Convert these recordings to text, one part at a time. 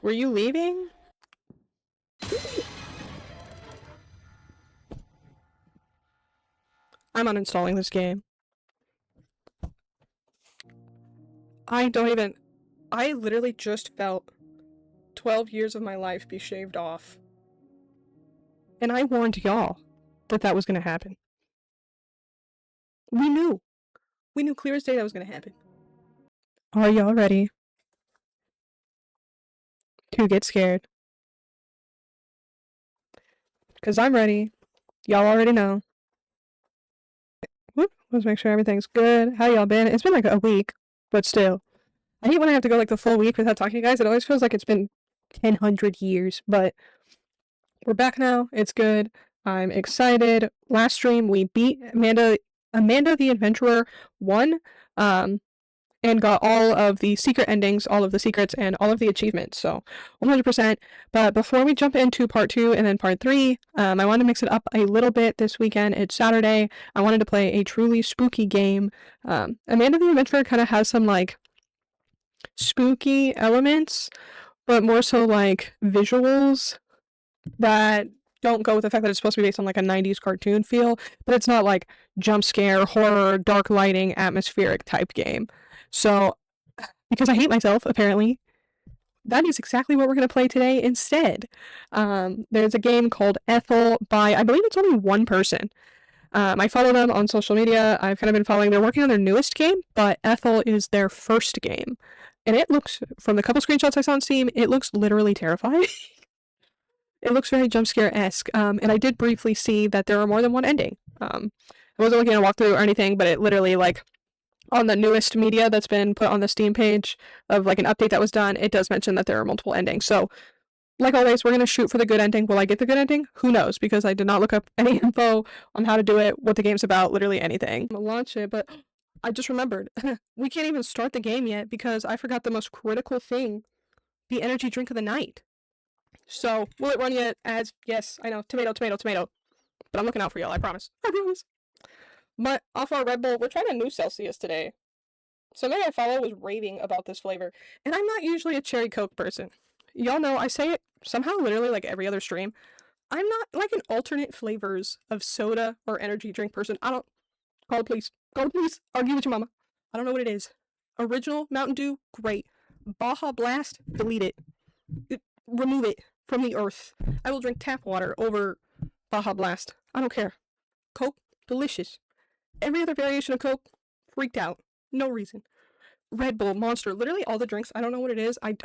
Were you leaving? I'm uninstalling this game. I literally just felt 12 years of my life be shaved off. And I warned y'all that that was gonna happen. We knew. We knew clear as day that was gonna happen. Are y'all ready to get scared? Because I'm ready. Y'all already know. Whoop, let's make sure everything's good. How y'all been? It's been like a week, but still. I hate when I have to go like the full week without talking to you guys. It always feels like it's been 1,000 years, but we're back now. It's good. I'm excited. Last stream we beat Amanda the Adventurer won, and got all of the secret endings, all of the secrets, and all of the achievements. So 100%. But before we jump into part 2 and then part 3, I wanted to mix it up a little bit this weekend. It's Saturday. I wanted to play a truly spooky game. Amanda the Adventurer kind of has some like spooky elements, but more so like visuals that don't go with the fact that it's supposed to be based on like a 90s cartoon feel, but it's not like jump scare, horror, dark lighting, atmospheric type game. So, because I hate myself, apparently, that is exactly what we're going to play today instead. There's a game called ETHEL by, I believe it's only one person. I follow them on social media. I've kind of been following. They're working on their newest game, but ETHEL is their first game. And it looks, from the couple screenshots I saw on Steam, it looks literally terrifying. It looks very jump scare-esque, and I did briefly see that there are more than one ending. I wasn't looking at a walkthrough or anything, but it literally, like, on the newest media that's been put on the Steam page of, like, an update that was done, it does mention that there are multiple endings. So, like always, we're going to shoot for the good ending. Will I get the good ending? Who knows, because I did not look up any info on how to do it, what the game's about, literally anything. I'm gonna launch it, but I just remembered. We can't even start the game yet because I forgot the most critical thing, the energy drink of the night. So, will it run yet? Ads? Yes, I know. Tomato, tomato, tomato. But I'm looking out for y'all, I promise. I promise. But off our Red Bull, we're trying a new Celsius today. Somebody I follow was raving about this flavor. And I'm not usually a cherry Coke person. Y'all know I say it somehow literally like every other stream. I'm not like an alternate flavors of soda or energy drink person. I don't. Call it please. Call it please. Argue with your mama. I don't know what it is. Original Mountain Dew, great. Baja Blast, delete it. Remove it from the earth. I will drink tap water over Baja Blast. I don't care. Coke, delicious. Every other variation of Coke, freaked out. No reason. Red Bull, Monster, literally all the drinks. I don't know what it is. I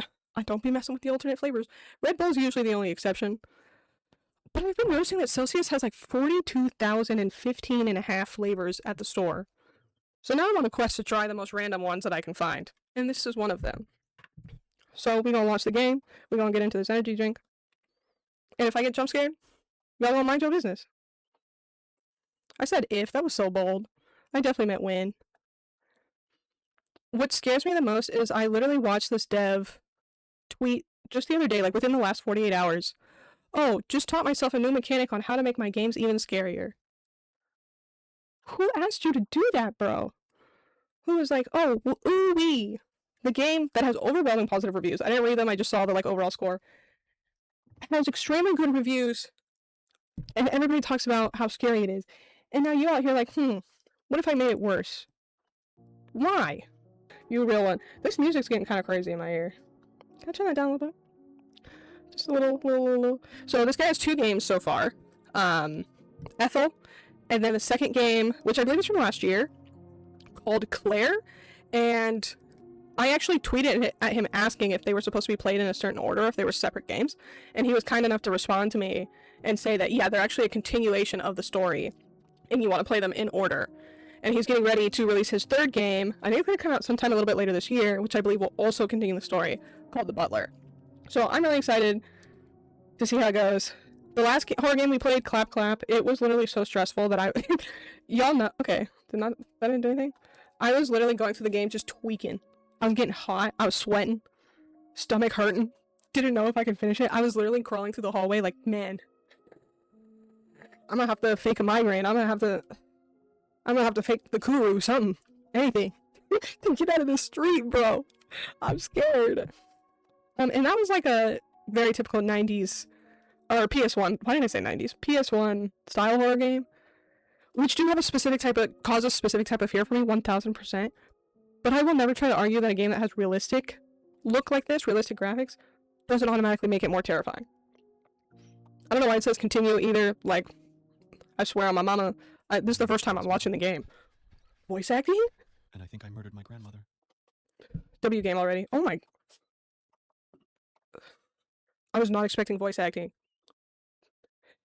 don't be messing with the alternate flavors. Red Bull's usually the only exception. But I've been noticing that Celsius has like 42,015 and a half flavors at the store. So now I'm on a quest to try the most random ones that I can find. And this is one of them. So we're gonna launch the game. We're gonna get into this energy drink. And if I get jump scared, y'all won't mind your business. I said if. That was so bold. I definitely meant when. What scares me the most is I literally watched this dev tweet just the other day, like within the last 48 hours. Oh, just taught myself a new mechanic on how to make my games even scarier. Who asked you to do that, bro? Who was like, oh, well, ooh-wee. The game that has overwhelming positive reviews. I didn't read them, I just saw the like overall score. It has extremely good reviews, and everybody talks about how scary it is. And now you out here like, what if I made it worse? Why? You a real one. This music's getting kind of crazy in my ear. Can I turn that down a little bit? Just a little. So this guy has 2 games so far. ETHEL, and then the second game, which I believe is from last year, called Claire, and I actually tweeted at him asking if they were supposed to be played in a certain order, if they were separate games, and he was kind enough to respond to me and say that, yeah, they're actually a continuation of the story, and you want to play them in order. And he's getting ready to release his 3rd game. I think it's going to come out sometime a little bit later this year, which I believe will also continue the story, called The Butler. So I'm really excited to see how it goes. The last horror game we played, Clap Clap, it was literally so stressful that I... Y'all know... Okay, that didn't do anything? I was literally going through the game just tweaking. I was getting hot, I was sweating, stomach hurting, didn't know if I could finish it. I was literally crawling through the hallway like, man, I'm gonna have to fake a migraine, I'm gonna have to fake the Kuru, something, anything, to get out of the street, bro. I'm scared. And that was like a very typical 90s, or PS1, why did I say 90s? PS1 style horror game, which do have a specific type of, cause a specific type of fear for me, 1000%. But I will never try to argue that a game that has realistic look like this, realistic graphics, doesn't automatically make it more terrifying. I don't know why it says continue either, like, I swear on my mama, this is the first time I'm watching the game. Voice acting? And I think I murdered my grandmother. W game already. Oh my. I was not expecting voice acting.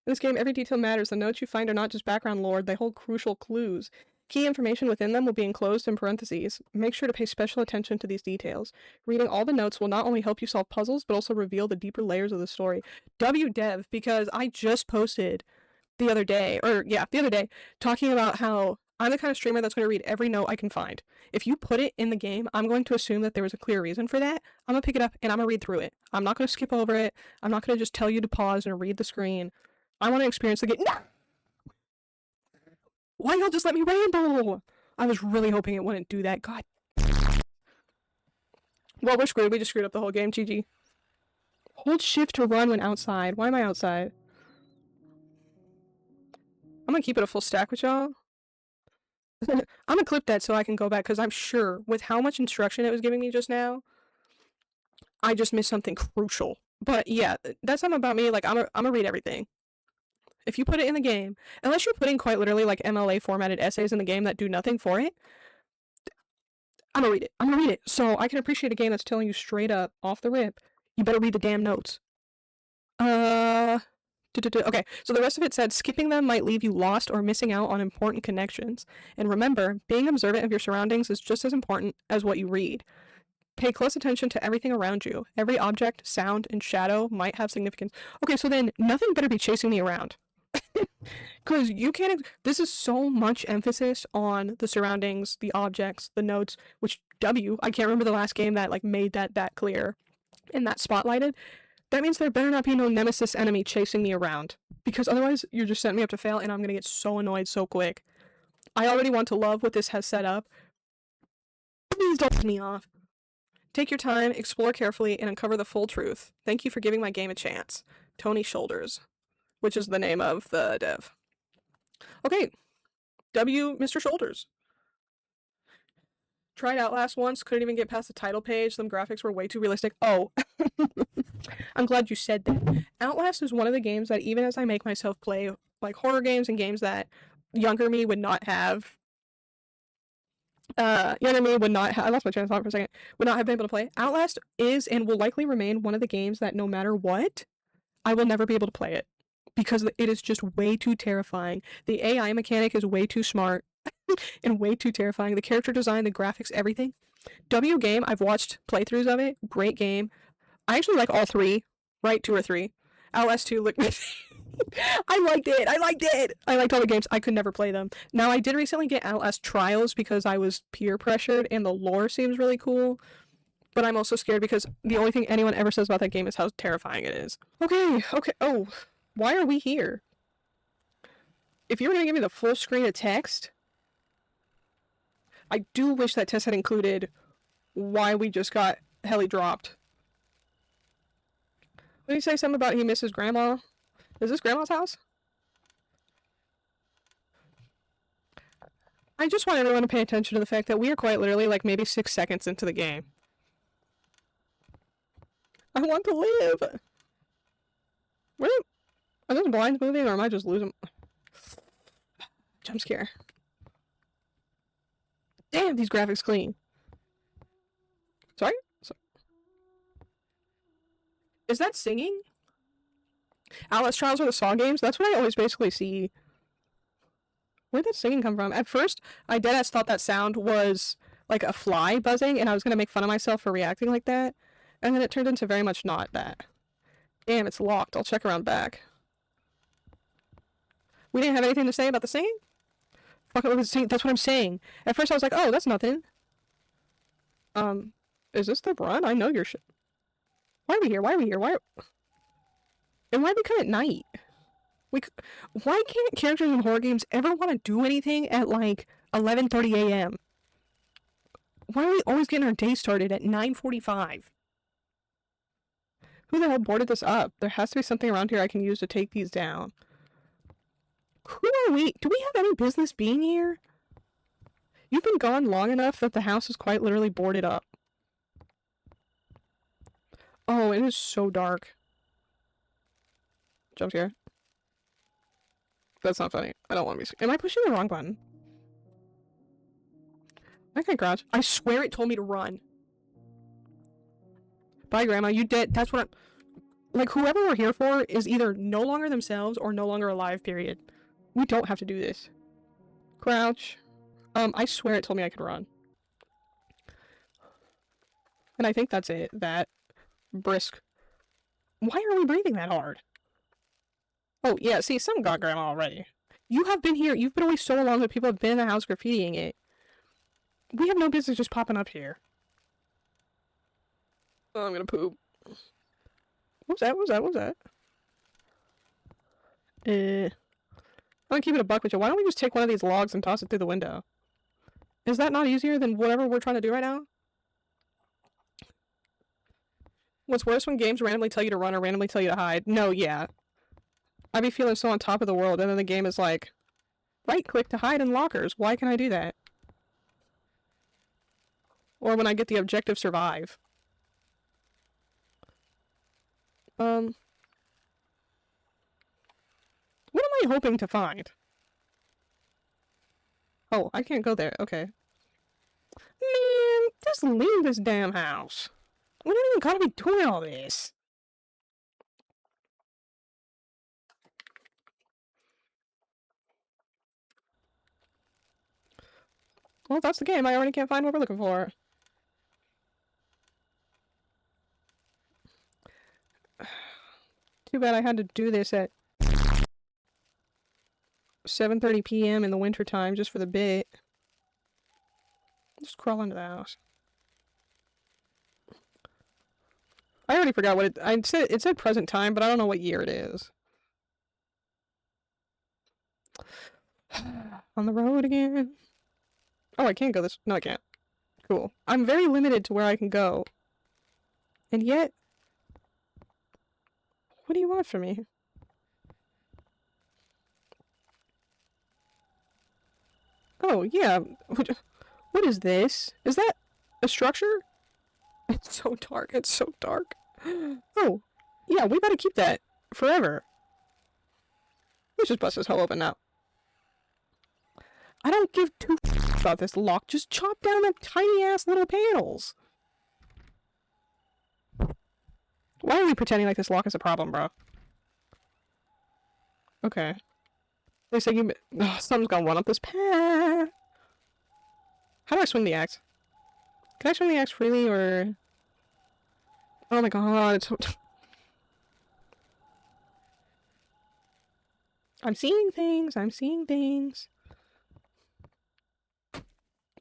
In this game, every detail matters. The notes you find are not just background lore, they hold crucial clues. Key information within them will be enclosed in parentheses. Make sure to pay special attention to these details. Reading all the notes will not only help you solve puzzles, but also reveal the deeper layers of the story. WDev, because I just posted the other day, talking about how I'm the kind of streamer that's going to read every note I can find. If you put it in the game, I'm going to assume that there was a clear reason for that. I'm going to pick it up and I'm going to read through it. I'm not going to skip over it. I'm not going to just tell you to pause and read the screen. I want to experience the game. No! Why y'all just let me ramble? I was really hoping it wouldn't do that. God. Well, we're screwed. We just screwed up the whole game. GG. Hold shift to run when outside. Why am I outside? I'm gonna keep it a full stack with y'all. I'm gonna clip that so I can go back, because I'm sure with how much instruction it was giving me just now, I just missed something crucial. But yeah, that's something about me. Like, I'm gonna read everything. If you put it in the game, unless you're putting quite literally like MLA formatted essays in the game that do nothing for it, I'm gonna read it. I'm gonna read it. So I can appreciate a game that's telling you straight up, off the rip, you better read the damn notes. Okay, so the rest of it said, skipping them might leave you lost or missing out on important connections. And remember, being observant of your surroundings is just as important as what you read. Pay close attention to everything around you. Every object, sound, and shadow might have significance. Okay, so then nothing better be chasing me around. Because you can't. This is so much emphasis on the surroundings, the objects, the notes, which I can't remember the last game that like made that clear and that spotlighted. That means there better not be no nemesis enemy chasing me around, because otherwise you're just setting me up to fail and I'm gonna get so annoyed so quick. I already want to love what this has set up. Please don't piss me off. Take your time, explore carefully, and uncover the full truth. Thank you for giving my game a chance. Tony Shoulders, which is the name of the dev. Okay, Mr. Shoulders. Tried Outlast once, couldn't even get past the title page. Some graphics were way too realistic. Oh, I'm glad you said that. Outlast is one of the games that even as I make myself play like horror games and games that younger me would not have, I lost my train of thought for a second, would not have been able to play. Outlast is and will likely remain one of the games that no matter what, I will never be able to play it. Because it is just way too terrifying. The AI mechanic is way too smart and way too terrifying. The character design, the graphics, everything. W game, I've watched playthroughs of it. Great game. I actually like all three, right? 2 or 3. Outlast 2, look. I liked it. I liked all the games. I could never play them. Now, I did recently get Outlast Trials because I was peer pressured and the lore seems really cool. But I'm also scared because the only thing anyone ever says about that game is how terrifying it is. Okay. Oh, why are we here? If you were going to give me the full screen of text, I do wish that text had included why we just got heli dropped. What did he say? Something about he misses grandma? Is this grandma's house? I just want everyone to pay attention to the fact that we are quite literally like maybe 6 seconds into the game. I want to live! Are those blinds moving or am I just losing? Jump scare. Damn, these graphics clean. Sorry? Is that singing? Outlast Trials are the Saw games? That's what I always basically see. Where did that singing come from? At first, I deadass thought that sound was like a fly buzzing, and I was gonna make fun of myself for reacting like that. And then it turned into very much not that. Damn, it's locked. I'll check around back. We didn't have anything to say about the singing? Fuck it with the singing. That's what I'm saying. At first I was like, oh, that's nothing. Is this the run? I know your shit. Why are we here? And why do we come at night? Why can't characters in horror games ever want to do anything at like 11:30 a.m.? Why are we always getting our day started at 9:45? Who the hell boarded this up? There has to be something around here I can use to take these down. Who are we? Do we have any business being here? You've been gone long enough that the house is quite literally boarded up. Oh, it is so dark. Jump scare. That's not funny. I don't want to be. Am I pushing the wrong button? Okay, garage. I swear it told me to run. Bye, Grandma. You dead. That's what I'm. Like, whoever we're here for is either no longer themselves or no longer alive, period. We don't have to do this. Crouch. I swear it told me I could run. And I think that's it. That. Brisk. Why are we breathing that hard? Oh, yeah, see, some got Grandma already. You have been here. You've been away so long that people have been in the house graffitiing it. We have no business just popping up here. Oh, I'm gonna poop. What was that? What was that? What was that? I'm gonna keep it a buck with you. Why don't we just take one of these logs and toss it through the window? Is that not easier than whatever we're trying to do right now? What's worse when games randomly tell you to run or randomly tell you to hide? No, yeah. I'd be feeling so on top of the world, and then the game is like, right-click to hide in lockers. Why can I do that? Or when I get the objective survive. What am I hoping to find? Oh, I can't go there. Okay. Man, just leave this damn house. We don't even gotta be doing all this. Well, if that's the game, I already can't find what we're looking for. Too bad I had to do this at 7:30 p.m. in the wintertime just for the bit. Just crawl into the house. I already forgot what it said present time, but I don't know what year it is. On the road again. Oh, I can't go this. No, I can't. Cool. I'm very limited to where I can go. And yet... What do you want from me? Oh, yeah. What is this? Is that a structure? It's so dark. It's so dark. Oh. Yeah, we better keep that. Forever. Let's just bust this hole open now. I don't give two about this lock. Just chop down the tiny-ass little panels. Why are we pretending like this lock is a problem, bro? Okay. They say you... Oh, something's gonna one up this path. How do I swing the axe? Can I swing the axe freely, or... Oh my god, it's so... I'm seeing things, I'm seeing things.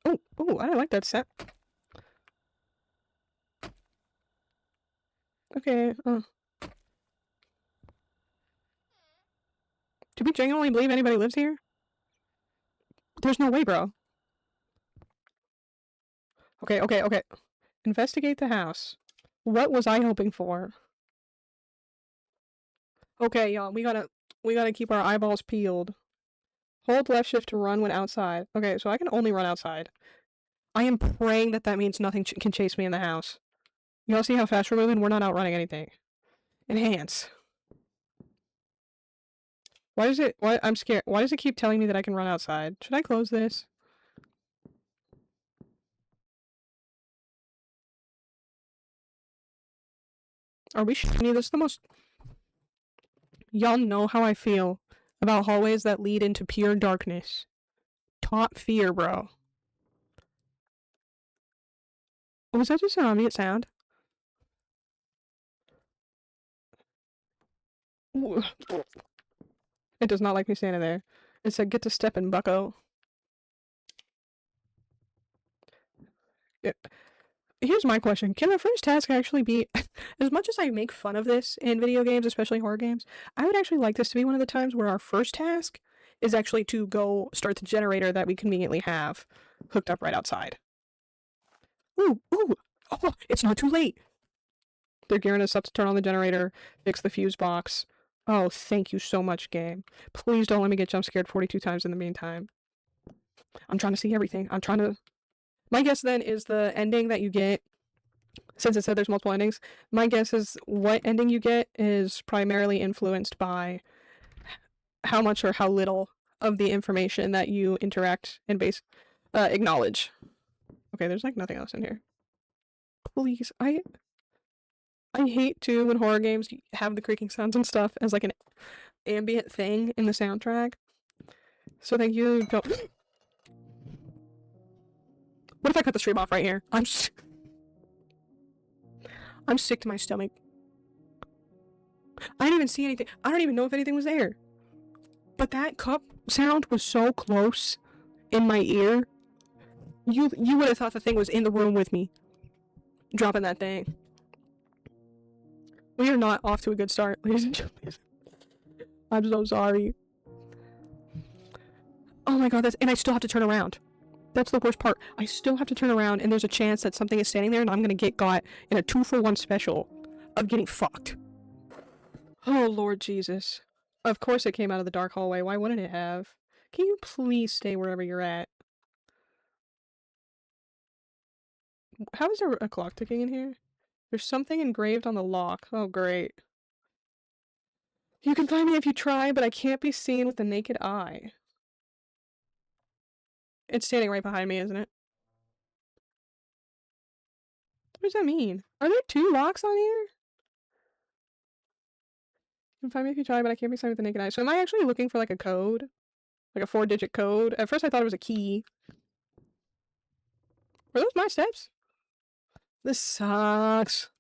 Oh, oh, I don't like that set. Okay, do we genuinely believe anybody lives here? There's no way, bro. Okay, okay, okay. Investigate the house. What was I hoping for? Okay, y'all, we gotta keep our eyeballs peeled. Hold left shift to run when outside. Okay, so I can only run outside. I am praying that that means nothing can chase me in the house. Y'all see how fast we're moving? We're not outrunning anything. Enhance. Why does it... Why... I'm scared. Why does it keep telling me that I can run outside? Should I close this? Are we shitting me? This is the most... Y'all know how I feel about hallways that lead into pure darkness. Top fear, bro. Was that just an ambient sound? It does not like me standing there. It said, get to steppin', bucko. Here's my question. Can the first task actually be... As much as I make fun of this in video games, especially horror games, I would actually like this to be one of the times where our first task is actually to go start the generator that we conveniently have hooked up right outside. Ooh, ooh! Oh, it's not too late! They're gearing us up to turn on the generator, fix the fuse box. Oh, thank you so much, game. Please don't let me get jump scared 42 times in the meantime. I'm trying to see everything. I'm trying to... My guess then is the ending that you get, since it said there's multiple endings, my guess is what ending you get is primarily influenced by how much or how little of the information that you interact and acknowledge. Okay, there's like nothing else in here. Please, I hate too when horror games have the creaking sounds and stuff as like an ambient thing in the soundtrack. So thank you. What if I cut the stream off right here? I'm sick to my stomach. I didn't even see anything. I don't even know if anything was there. But that cup sound was so close in my ear. You would have thought the thing was in the room with me. Dropping that thing. We are not off to a good start, ladies and gentlemen. I'm so sorry. Oh my god, and I still have to turn around. That's the worst part. I still have to turn around, and there's a chance that something is standing there, and I'm gonna get got in a 2-for-1 special of getting fucked. Oh, Lord Jesus. Of course it came out of the dark hallway. Why wouldn't it have? Can you please stay wherever you're at? How is there a clock ticking in here? There's something engraved on the lock. Oh, great. You can find me if you try, but I can't be seen with the naked eye. It's standing right behind me, isn't it? What does that mean? Are there 2 locks on here? You can find me if you try, but I can't be seen with the naked eye. So am I actually looking for like a code? Like a 4-digit code? At first I thought it was a key. Were those my steps? This sucks.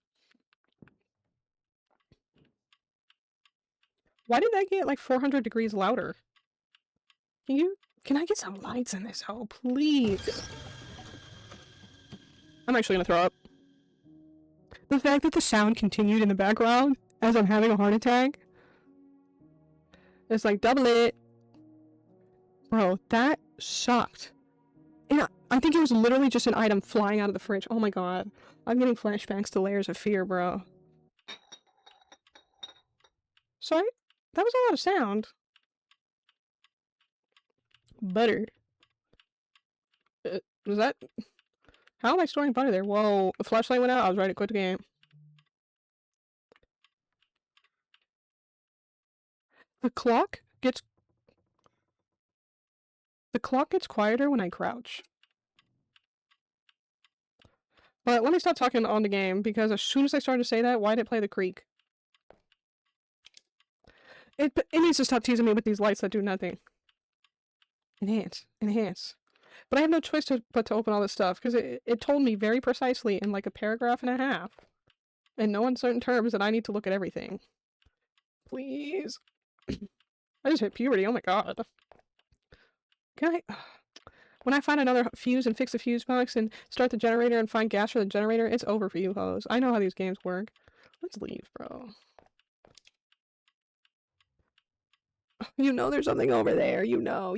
Why did that get like 400 degrees louder? Can I get some lights in this hole, please? I'm actually gonna throw up. The fact that the sound continued in the background as I'm having a heart attack. It's like, double it. Bro, that sucked. And I think it was literally just an item flying out of the fridge. Oh my god. I'm getting flashbacks to layers of fear, bro. Sorry? That was a lot of sound. Butter. Was that... How am I storing butter there? Whoa, the flashlight went out. I was ready to quit the game. The clock gets quieter when I crouch. But let me stop talking on the game, because as soon as I started to say that, why did it play the creak? It needs to stop teasing me with these lights that do nothing. Enhance. But I have no choice but to open all this stuff, because it told me very precisely in like a paragraph and a half, in no uncertain terms, that I need to look at everything. Please. I just hit puberty, oh my god. Can I... When I find another fuse and fix the fuse box and start the generator and find gas for the generator, it's over for you hoes. I know how these games work. Let's leave, bro. You know there's something over there. You know.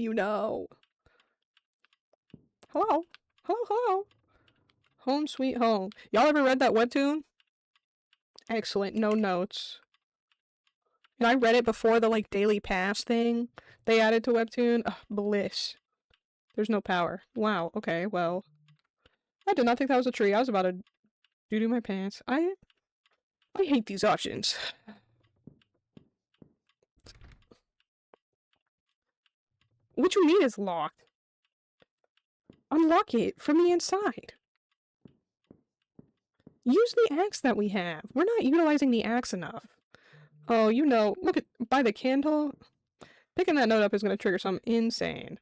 Hello? Hello? Home sweet home. Y'all ever read that webtoon? Excellent. No notes. And I read it before the, like, Daily Pass thing they added to webtoon. Ugh, bliss. There's no power. Wow, okay, well. I did not think that was a tree. I was about to doo-doo my pants. I hate these options. What you mean is locked? Unlock it from the inside. Use the axe that we have. We're not utilizing the axe enough. Oh, you know, look at, by the candle. Picking that note up is going to trigger something insane.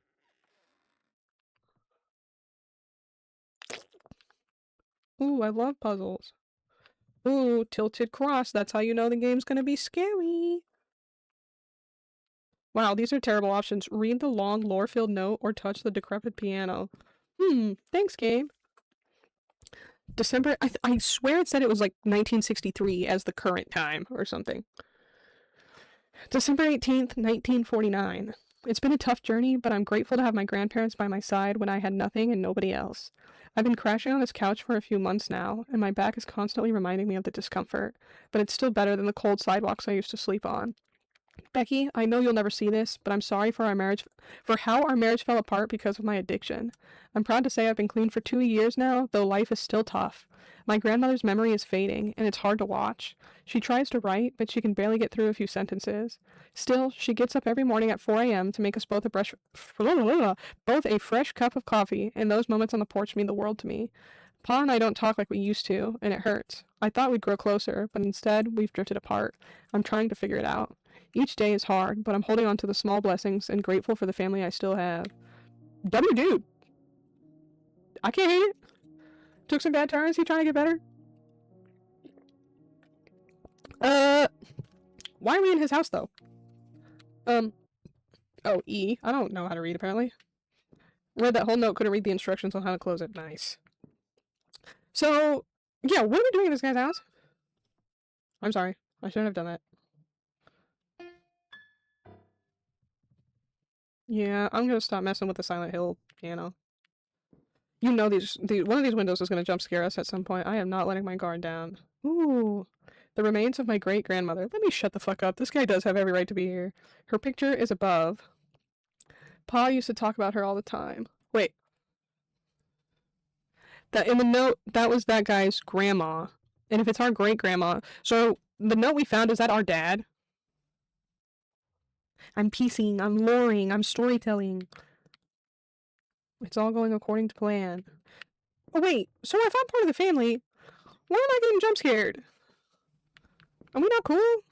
Ooh, I love puzzles. Ooh, tilted cross. That's how you know the game's going to be scary. Wow, these are terrible options. Read the long lore-filled note or touch the decrepit piano. Thanks, game. December... I swear it said it was like 1963 as the current time or something. December 18th, 1949. It's been a tough journey, but I'm grateful to have my grandparents by my side when I had nothing and nobody else. I've been crashing on this couch for a few months now, and my back is constantly reminding me of the discomfort, but it's still better than the cold sidewalks I used to sleep on. Becky, I know you'll never see this, but I'm sorry for how our marriage fell apart because of my addiction. I'm proud to say I've been clean for 2 years now, though life is still tough. My grandmother's memory is fading, and it's hard to watch. She tries to write, but she can barely get through a few sentences. Still, she gets up every morning at 4 a.m. to make us both a fresh cup of coffee, and those moments on the porch mean the world to me. Pa and I don't talk like we used to, and it hurts. I thought we'd grow closer, but instead, we've drifted apart. I'm trying to figure it out. Each day is hard, but I'm holding on to the small blessings and grateful for the family I still have. W dude! I can't hate it. Took some bad turns, he trying to get better? Why are we in his house, though? Oh, E. I don't know how to read, apparently. Read that whole note, couldn't read the instructions on how to close it. Nice. So, yeah, what are we doing in this guy's house? I'm sorry. I shouldn't have done that. Yeah, I'm gonna stop messing with the Silent Hill piano. You know one of these windows is gonna jump scare us at some point. I am not letting my guard down. Ooh. The remains of my great-grandmother. Let me shut the fuck up. This guy does have every right to be here. Her picture is above. Pa used to talk about her all the time. Wait. That in the note, that was that guy's grandma. And if it's our great-grandma, so the note we found, is that our dad? I'm piecing, I'm loring, I'm storytelling. It's all going according to plan. Oh wait, so if I'm part of the family, why am I getting jump scared? Are we not cool?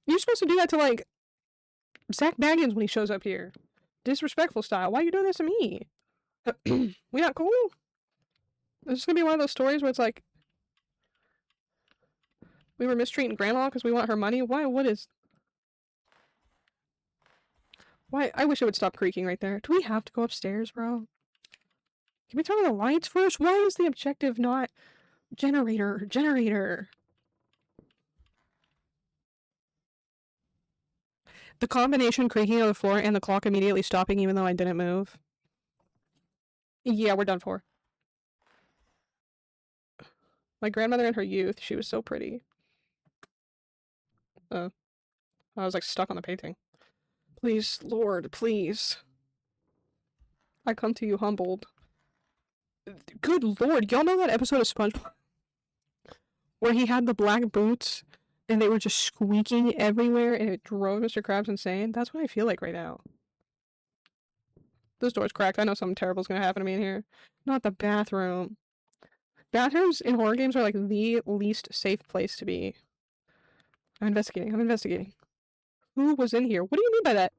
You're supposed to do that to, like, Zach Baggins when he shows up here. Disrespectful style. Why are you doing this to me? We not cool? This is gonna be one of those stories where it's like, we were mistreating grandma because we want her money? Why? What is... Why? I wish it would stop creaking right there. Do we have to go upstairs, bro? Can we turn on the lights first? Why is the objective not generator? The combination creaking on the floor and the clock immediately stopping even though I didn't move. Yeah, we're done for. My grandmother in her youth, she was so pretty. I was like stuck on the painting. Please, Lord, please. I come to you humbled. Good Lord, y'all know that episode of SpongeBob where he had the black boots and they were just squeaking everywhere and it drove Mr. Krabs insane? That's what I feel like right now. This door's cracked. I know something terrible's gonna happen to me in here. Not the bathroom. Bathrooms in horror games are like the least safe place to be. I'm investigating. Who was in here? What do you mean by that?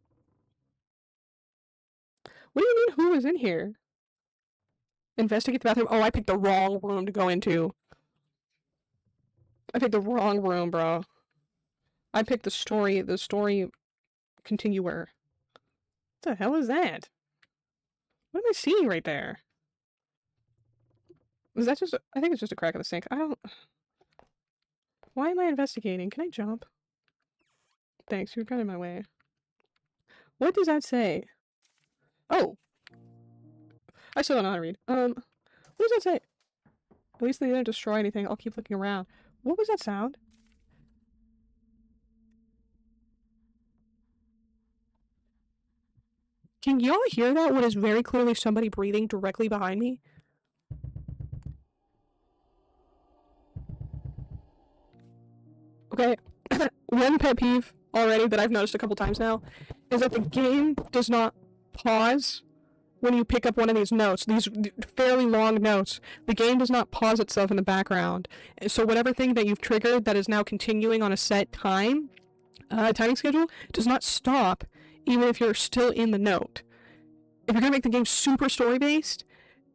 What do you mean who was in here? Investigate the bathroom. Oh, I picked the wrong room to go into. I picked the wrong room, bro. I picked the story continuer. What the hell is that? What am I seeing right there? Is that just I think it's just a crack in the sink. I don't... Why am I investigating? Can I jump? Thanks, you're kind of in my way. What does that say? Oh! I still don't know how to read. What does that say? At least they didn't destroy anything. I'll keep looking around. What was that sound? Can y'all hear that? What is very clearly somebody breathing directly behind me? Okay, one pet peeve already that I've noticed a couple times now is that the game does not pause when you pick up one of these notes, these fairly long notes. The game does not pause itself in the background. So whatever thing that you've triggered that is now continuing on a set timing schedule does not stop even if you're still in the note. If you're gonna make the game super story-based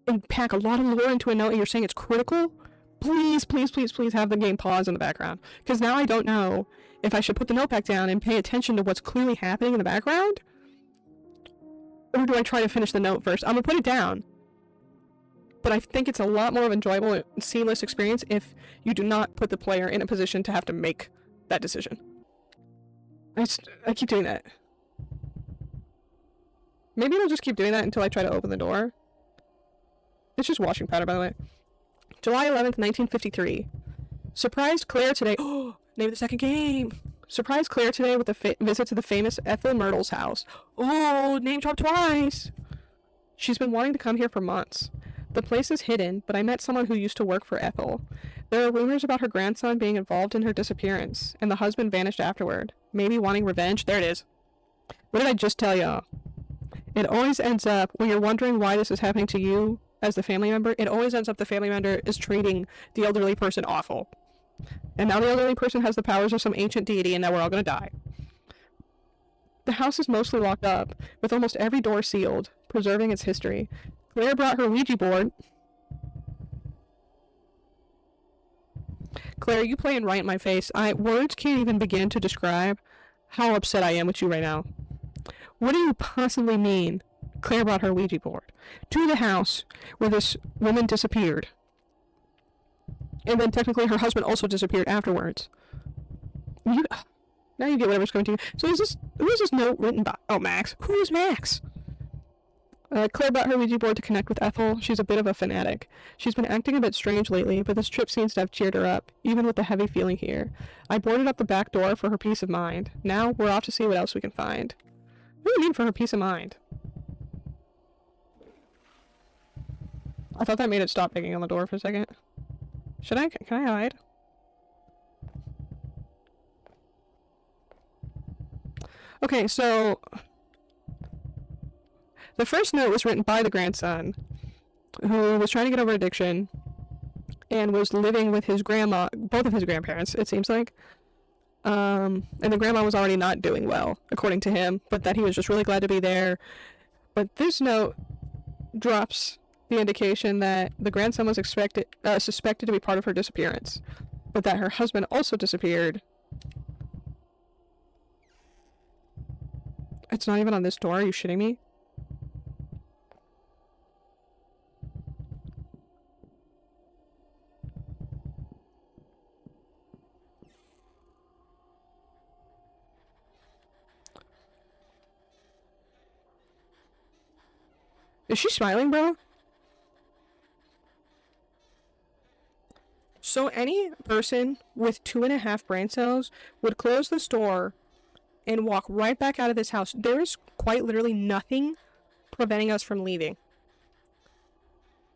and pack a lot of lore into a note and you're saying it's critical, please have the game pause in the background. Because now I don't know if I should put the note back down and pay attention to what's clearly happening in the background, or do I try to finish the note first? I'm gonna put it down. But I think it's a lot more of an enjoyable and seamless experience if you do not put the player in a position to have to make that decision. I keep doing that. Maybe it'll just keep doing that until I try to open the door. It's just washing powder, by the way. July 11th, 1953. Surprised Claire today. Oh, name of the second game. Surprised Claire today with a visit to the famous Ethel Myrtle's house. Oh, name dropped twice. She's been wanting to come here for months. The place is hidden, but I met someone who used to work for Ethel. There are rumors about her grandson being involved in her disappearance, and the husband vanished afterward. Maybe wanting revenge. There it is. What did I just tell y'all? It always ends up, when you're wondering why this is happening to you as the family member, it always ends up the family member is treating the elderly person awful. And now the elderly person has the powers of some ancient deity, and now we're all gonna die. The house is mostly locked up, with almost every door sealed, preserving its history. Claire brought her Ouija board. Claire, you playing right in my face. Words can't even begin to describe how upset I am with you right now. What do you possibly mean? Claire brought her Ouija board to the house where this woman disappeared. And then technically her husband also disappeared afterwards. Now you get whatever's coming to you. So who is this note written by? Oh, Max. Who is Max? Claire brought her Ouija board to connect with Ethel. She's a bit of a fanatic. She's been acting a bit strange lately, but this trip seems to have cheered her up, even with the heavy feeling here. I boarded up the back door for her peace of mind. Now we're off to see what else we can find. What do you mean for her peace of mind? I thought that made it stop banging on the door for a second. Can I hide? Okay, so the first note was written by the grandson, who was trying to get over addiction and was living with his grandma, both of his grandparents, it seems like. And the grandma was already not doing well, according to him, but that he was just really glad to be there. But this note drops the indication that the grandson was suspected to be part of her disappearance, but that her husband also disappeared. It's not even on this door. Are you shitting me? Is she smiling, bro? So any person with 2.5 brain cells would close this door and walk right back out of this house. There is quite literally nothing preventing us from leaving.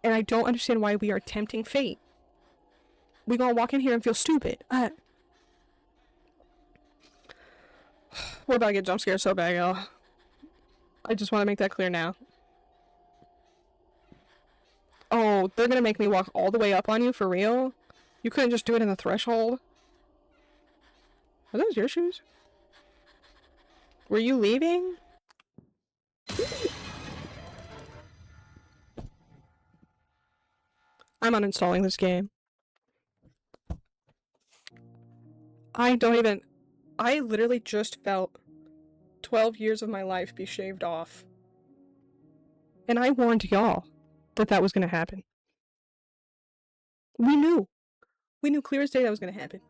And I don't understand why we are tempting fate. We gonna walk in here and feel stupid. We're about to get jump scared so bad, y'all. I just want to make that clear now. Oh, they're gonna make me walk all the way up on you for real? You couldn't just do it in the threshold? Are those your shoes? Were you leaving? I'm uninstalling this game. I literally just felt 12 years of my life be shaved off. And I warned y'all that that was gonna happen. We knew. We knew clear as day that was gonna happen.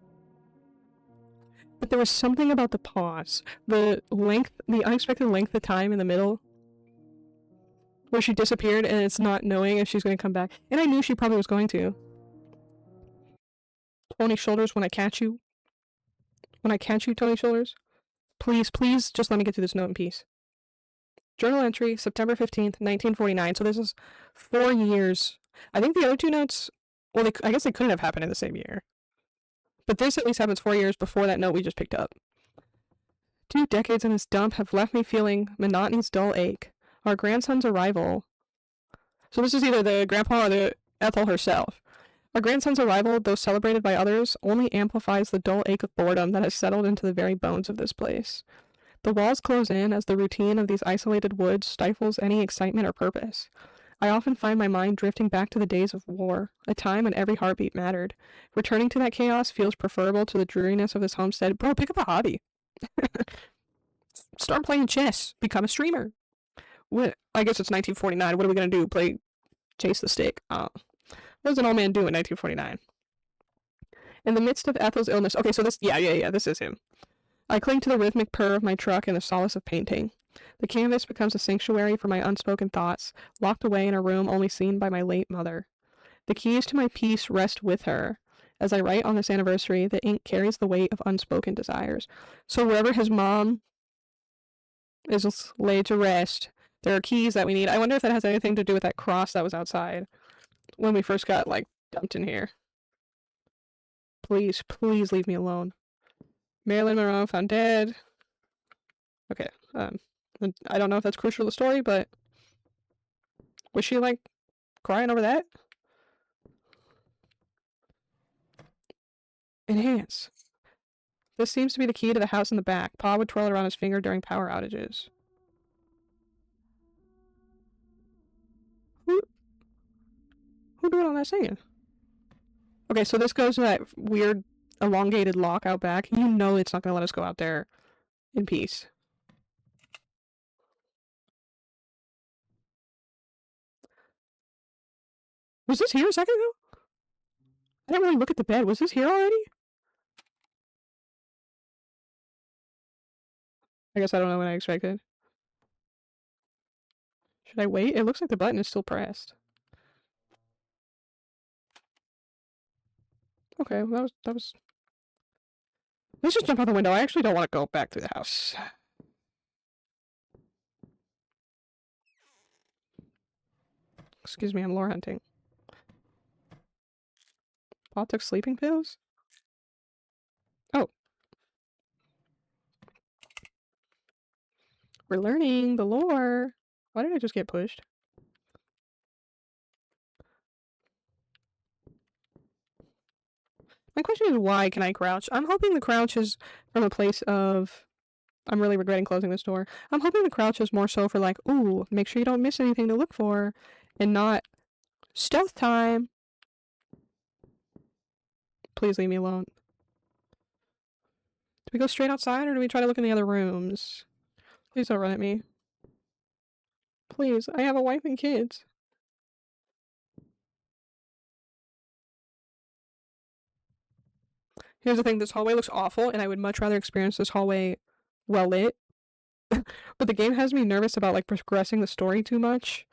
But there was something about the pause, the unexpected length of time in the middle, where she disappeared and it's not knowing if she's going to come back. And I knew she probably was going to. Tony Shoulders, when I catch you. When I catch you, Tony Shoulders. Please, please, just let me get through this note in peace. Journal entry, September 15th, 1949. So this is 4 years. I think the other two notes, well, I guess they couldn't have happened in the same year. But this at least happens 4 years before that note we just picked up. 2 decades in this dump have left me feeling monotony's dull ache. Our grandson's arrival. So this is either the grandpa or the Ethel herself. Our grandson's arrival, though celebrated by others, only amplifies the dull ache of boredom that has settled into the very bones of this place. The walls close in as the routine of these isolated woods stifles any excitement or purpose. I often find my mind drifting back to the days of war, a time when every heartbeat mattered. Returning to that chaos feels preferable to the dreariness of this homestead. Bro, pick up a hobby. Start playing chess. Become a streamer. What? I guess it's 1949. What are we gonna do? Play Chase the Stick? What does an old man do in 1949? In the midst of Ethel's illness. Okay, so this. Yeah, this is him. I cling to the rhythmic purr of my truck and the solace of painting. The canvas becomes a sanctuary for my unspoken thoughts, locked away in a room only seen by my late mother. The keys to my peace rest with her. As I write on this anniversary, the ink carries the weight of unspoken desires. So wherever his mom is laid to rest, there are keys that we need. I wonder if that has anything to do with that cross that was outside when we first got, like, dumped in here. Please, please leave me alone. Marilyn Monroe found dead. Okay, I don't know if that's crucial to the story, but was she, like, crying over that? Enhance. This seems to be the key to the house in the back. Pa would twirl it around his finger during power outages. Who doing all that singing? Okay, so this goes to that weird elongated lock out back. You know it's not gonna let us go out there in peace. Was this here a second ago? I didn't really look at the bed. Was this here already? I guess I don't know what I expected. Should I wait? It looks like the button is still pressed. Okay, well, that was... Let's just jump out the window. I actually don't want to go back through the house. Excuse me, I'm lore hunting. Paul took sleeping pills? Oh. We're learning the lore. Why did I just get pushed? My question is, why can I crouch? I'm hoping the crouch is from a place of... I'm really regretting closing this door. I'm hoping the crouch is more so for like, ooh, make sure you don't miss anything to look for, and not stealth time. Please leave me alone. Do we go straight outside, or do we try to look in the other rooms? Please don't run at me. Please, I have a wife and kids. Here's the thing, this hallway looks awful, and I would much rather experience this hallway well lit. But the game has me nervous about, like, progressing the story too much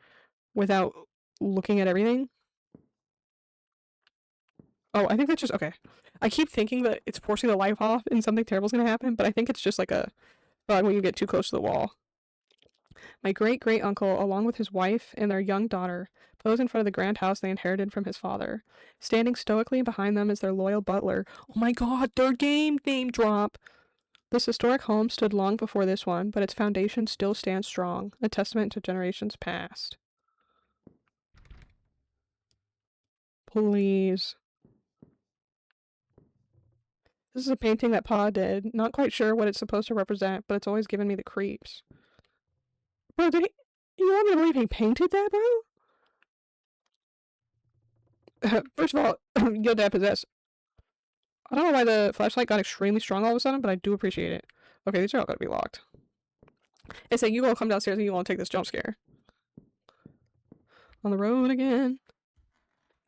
without looking at everything. Oh, I think that's just... okay. I keep thinking that it's forcing the light off and something terrible's gonna happen, but I think it's just like a bug when you get too close to the wall. My great-great-uncle, along with his wife and their young daughter, pose in front of the grand house they inherited from his father. Standing stoically behind them is their loyal butler. Oh my god, third game name drop! This historic home stood long before this one, but its foundation still stands strong, a testament to generations past. Please. This is a painting that Pa did. Not quite sure what it's supposed to represent, but it's always given me the creeps. Bro, did he... You want me to believe he painted that, bro? First of all, your dad possessed. I don't know why the flashlight got extremely strong all of a sudden, but I do appreciate it. Okay, these are all gotta be locked. It's saying you gonna come downstairs and you wanna take this jump scare. On the road again.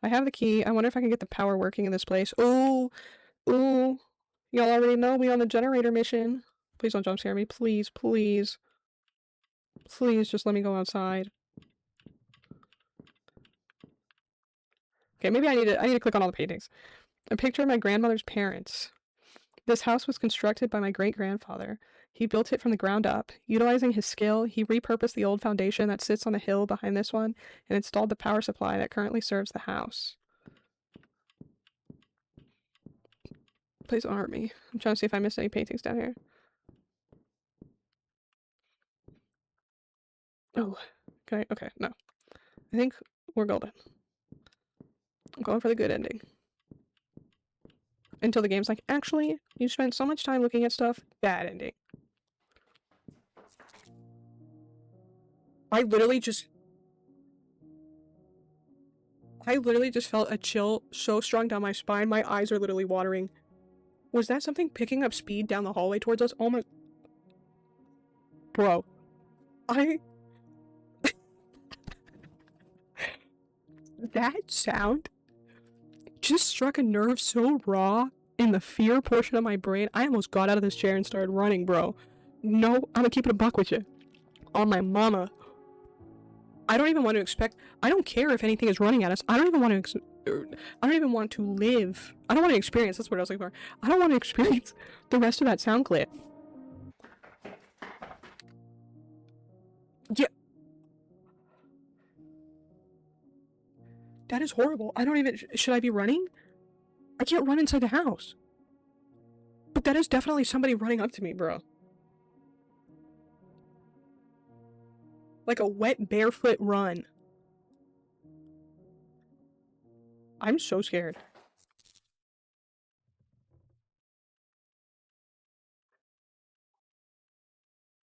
I have the key. I wonder if I can get the power working in this place. Ooh. Ooh. Y'all already know we on the generator mission. Please don't jump scare me. Please, please. Please just let me go outside. Okay, maybe I need to click on all the paintings. A picture of my grandmother's parents. This house was constructed by my great-grandfather. He built it from the ground up. Utilizing his skill, he repurposed the old foundation that sits on the hill behind this one and installed the power supply that currently serves the house. Please don't hurt me. I'm trying to see if I missed any paintings down here. Oh, okay, okay, no. I think we're golden. I'm going for the good ending. Until the game's like, actually, you spent so much time looking at stuff, bad ending. I literally just felt a chill so strong down my spine, my eyes are literally watering. Was that something picking up speed down the hallway towards us? Oh my... Bro. That sound just struck a nerve so raw in the fear portion of my brain, I almost got out of this chair and started running, bro. No, I'm gonna keep it a buck with you. On my mama. I don't even want to expect. I don't care if anything is running at us. I don't even want to. I don't even want to live. I don't want to experience. That's what I was looking for. I don't want to experience the rest of that sound clip. Yeah. That is horrible. I don't even. Should I be running? I can't run inside the house. But that is definitely somebody running up to me, bro. Like a wet, barefoot run. I'm so scared.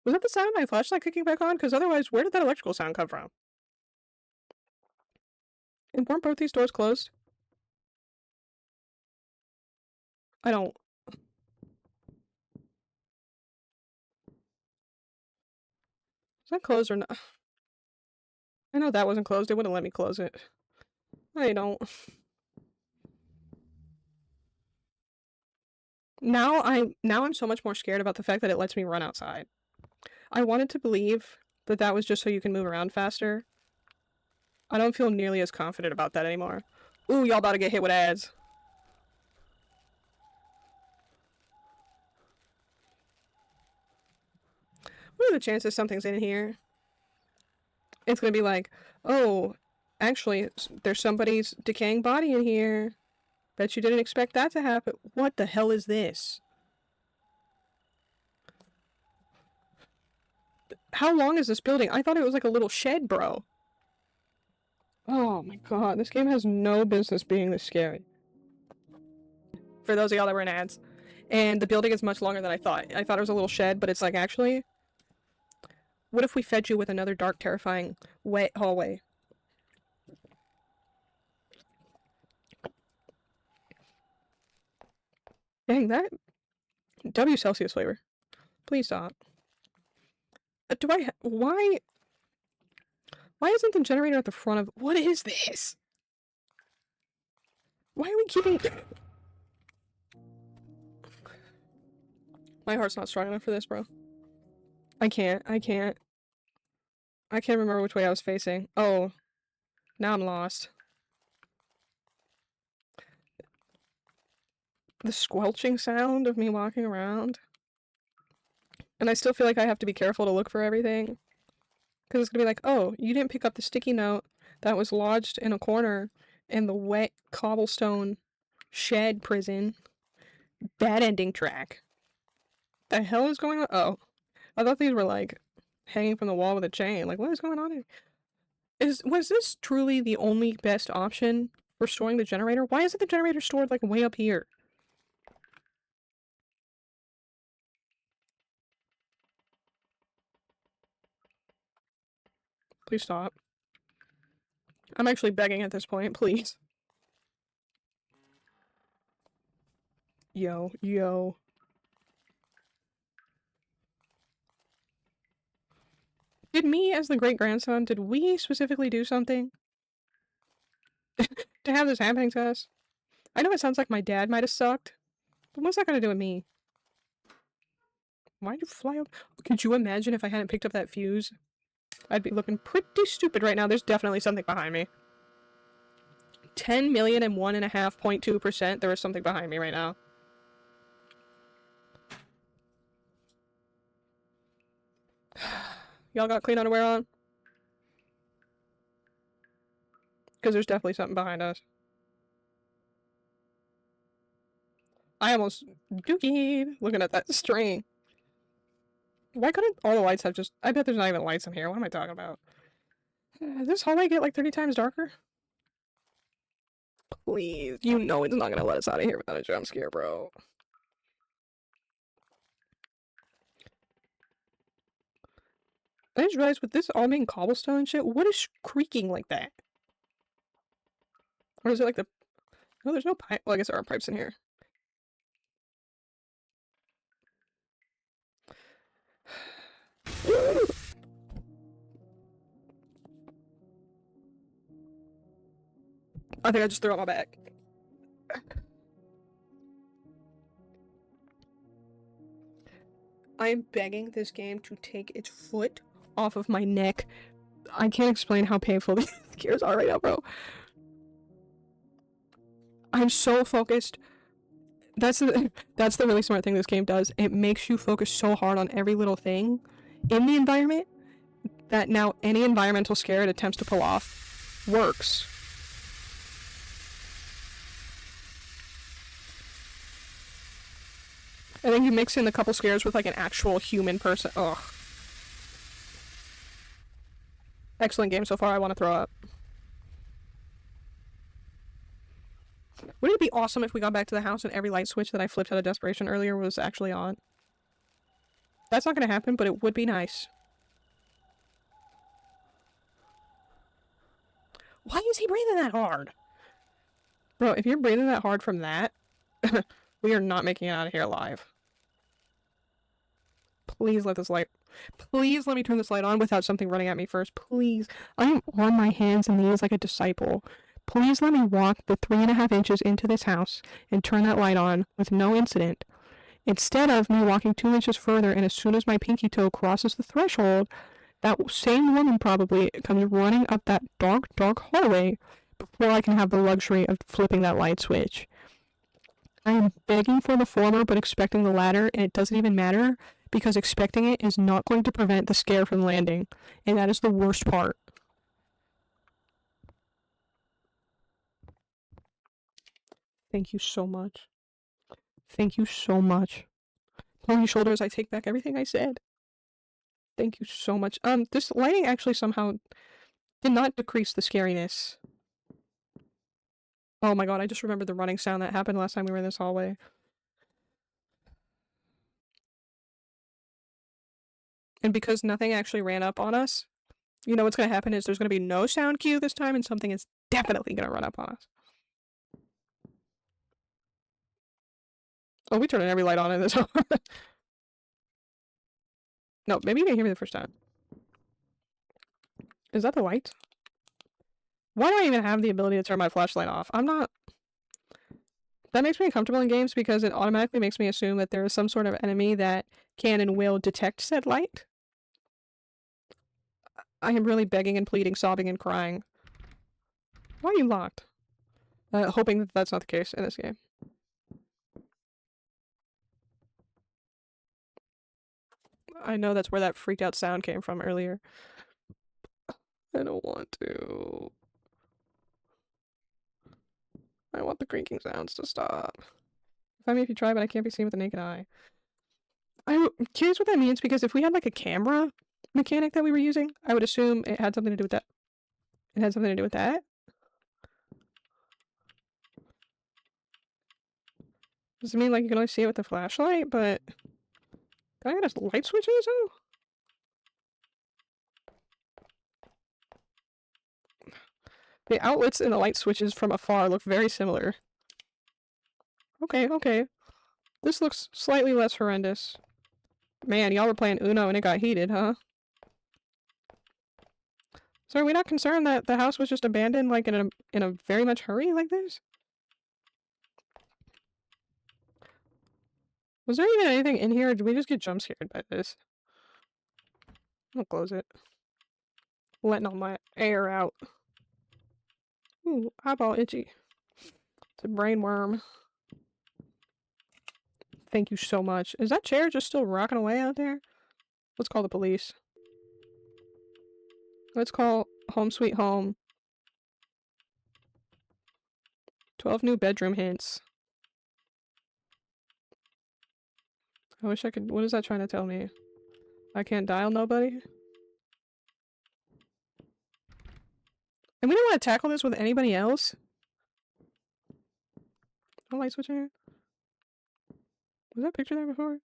Was that the sound of my flashlight kicking back on? Because otherwise, where did that electrical sound come from? And weren't both these doors closed? I don't. Is that closed or not? I know that wasn't closed. It wouldn't let me close it. I don't. Now I'm so much more scared about the fact that it lets me run outside. I wanted to believe that that was just so you can move around faster. I don't feel nearly as confident about that anymore. Ooh, y'all about to get hit with ads. What are the chances something's in here? It's gonna be like, oh, actually, there's somebody's decaying body in here. Bet you didn't expect that to happen. What the hell is this? How long is this building? I thought it was like a little shed, bro. Oh my god, this game has no business being this scary. For those of y'all that were in ads. And the building is much longer than I thought. I thought it was a little shed, but it's like, actually, what if we fed you with another dark, terrifying, wet hallway? Dang, that W Celsius flavor. Please stop. Why isn't the generator at the front of... What is this? Why are we keeping... My heart's not strong enough for this, bro. I can't remember which way I was facing. Oh. Now I'm lost. The squelching sound of me walking around. And I still feel like I have to be careful to look for everything. Because it's gonna be like, oh, you didn't pick up the sticky note that was lodged in a corner in the wet cobblestone shed prison. Bad ending track. The hell is going on? Oh. I thought these were like hanging from the wall with a chain. Like, what is going on here? Was this truly the only best option for storing the generator? Why isn't the generator stored like way up here? Please stop. I'm actually begging at this point, please. Yo. Did me, as the great-grandson, did we specifically do something to have this happening to us? I know it sounds like my dad might have sucked, but what's that gonna do with me? Why'd you fly up? Could you imagine if I hadn't picked up that fuse? I'd be looking pretty stupid right now. There's definitely something behind me. 10,001.5.2%. There is something behind me right now. Y'all got clean underwear on? Because there's definitely something behind us. I almost dookied looking at that string. Why couldn't all the lights have just... I bet there's not even lights in here. What am I talking about? Does this hallway get like 30 times darker? Please. You know it's not gonna let us out of here without a jump scare, bro. I just realized with this all being cobblestone and shit, what is creaking like that? Or is it like the... No, there's no pipe. Well, I guess there are pipes in here. I think I just threw out my back. I am begging this game to take its foot off of my neck. I can't explain how painful these gears are right now, bro. I'm so focused. That's the really smart thing this game does. It makes you focus so hard on every little thing in the environment that now any environmental scare it attempts to pull off works. And then you mix in a couple scares with like an actual human person. Ugh. Excellent game so far. I want to throw up. Wouldn't it be awesome if we got back to the house and every light switch that I flipped out of desperation earlier was actually on? That's not going to happen, but it would be nice. Why is he breathing that hard? Bro, if you're breathing that hard from that, we are not making it out of here alive. Please let this light... Please let me turn this light on without something running at me first. Please. I am on my hands and knees like a disciple. Please let me walk the 3.5 inches into this house and turn that light on with no incident. Instead of me walking 2 inches further, and as soon as my pinky toe crosses the threshold, that same woman probably comes running up that dark, dark hallway before I can have the luxury of flipping that light switch. I am begging for the former but expecting the latter, and it doesn't even matter because expecting it is not going to prevent the scare from landing, and that is the worst part. Thank you so much. Thank you so much. Pony shoulders, I take back everything I said. Thank you so much. This lighting actually somehow did not decrease the scariness. Oh my god, I just remembered the running sound that happened last time we were in this hallway. And because nothing actually ran up on us, you know what's going to happen is there's going to be no sound cue this time and something is definitely going to run up on us. Oh, we turned every light on in this hall. No, maybe you didn't hear me the first time. Is that the light? Why do I even have the ability to turn my flashlight off? I'm not... That makes me uncomfortable in games because it automatically makes me assume that there is some sort of enemy that can and will detect said light. I am really begging and pleading, sobbing and crying. Why are you locked? Hoping that that's not the case in this game. I know that's where that freaked out sound came from earlier. I don't want to. I want the creaking sounds to stop. Find me if you try, but I can't be seen with the naked eye. I'm curious what that means because if we had like a camera mechanic that we were using, I would assume it had something to do with that. It had something to do with that? Does it mean like you can only see it with the flashlight, but... Can I get a light switch in this house? The outlets and the light switches from afar look very similar. Okay, okay. This looks slightly less horrendous. Man, y'all were playing Uno and it got heated, huh? So are we not concerned that the house was just abandoned like in a very much hurry like this? Was there even anything in here or did we just get jump scared by this? I'll close it. Letting all my air out. Ooh, eyeball itchy. It's a brain worm. Thank you so much. Is that chair just still rocking away out there? Let's call the police. Let's call Home Sweet Home. 12 new bedroom hints. I wish I could... What is that trying to tell me? I can't dial nobody? And we don't want to tackle this with anybody else? No light switch in here? Was that picture there before?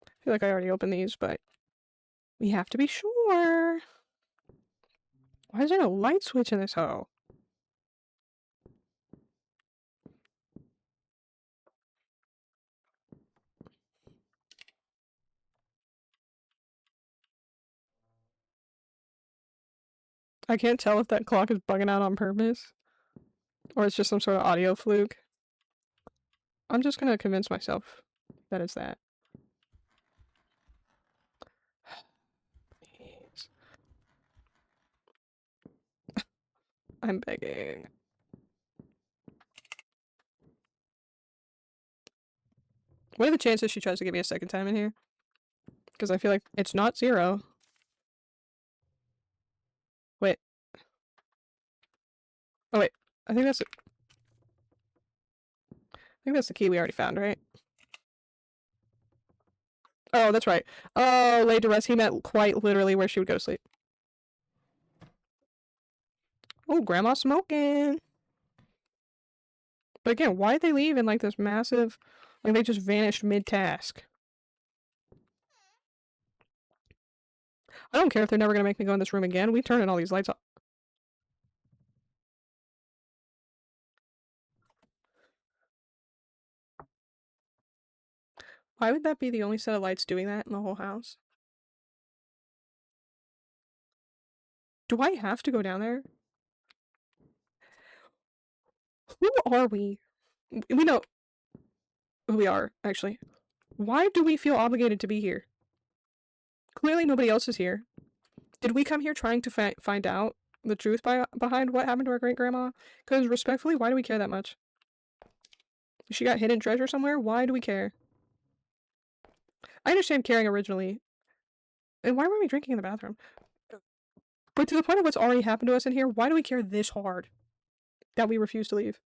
I feel like I already opened these, but... We have to be sure! Why is there no light switch in this hoe? I can't tell if that clock is bugging out on purpose. Or it's just some sort of audio fluke. I'm just gonna convince myself that it's that. I'm begging. What are the chances she tries to get me a second time in here? Because I feel like it's not 0. Wait. Oh wait. I think that's the key we already found, right? Oh, that's right. Oh, laid to rest. He meant quite literally where she would go to sleep. Oh, Grandma smoking. But again, why'd they leave in like this massive... Like they just vanished mid-task. I don't care if they're never gonna make me go in this room again. We turning all these lights off. Why would that be the only set of lights doing that in the whole house? Do I have to go down there? Who are we? We know who we are, actually. Why do we feel obligated to be here? Clearly nobody else is here. Did we come here trying to find out the truth behind what happened to our great-grandma? Because respectfully, why do we care that much? She got hidden treasure somewhere? Why do we care? I understand caring originally. And why were we drinking in the bathroom? But to the point of what's already happened to us in here, why do we care this hard that we refuse to leave?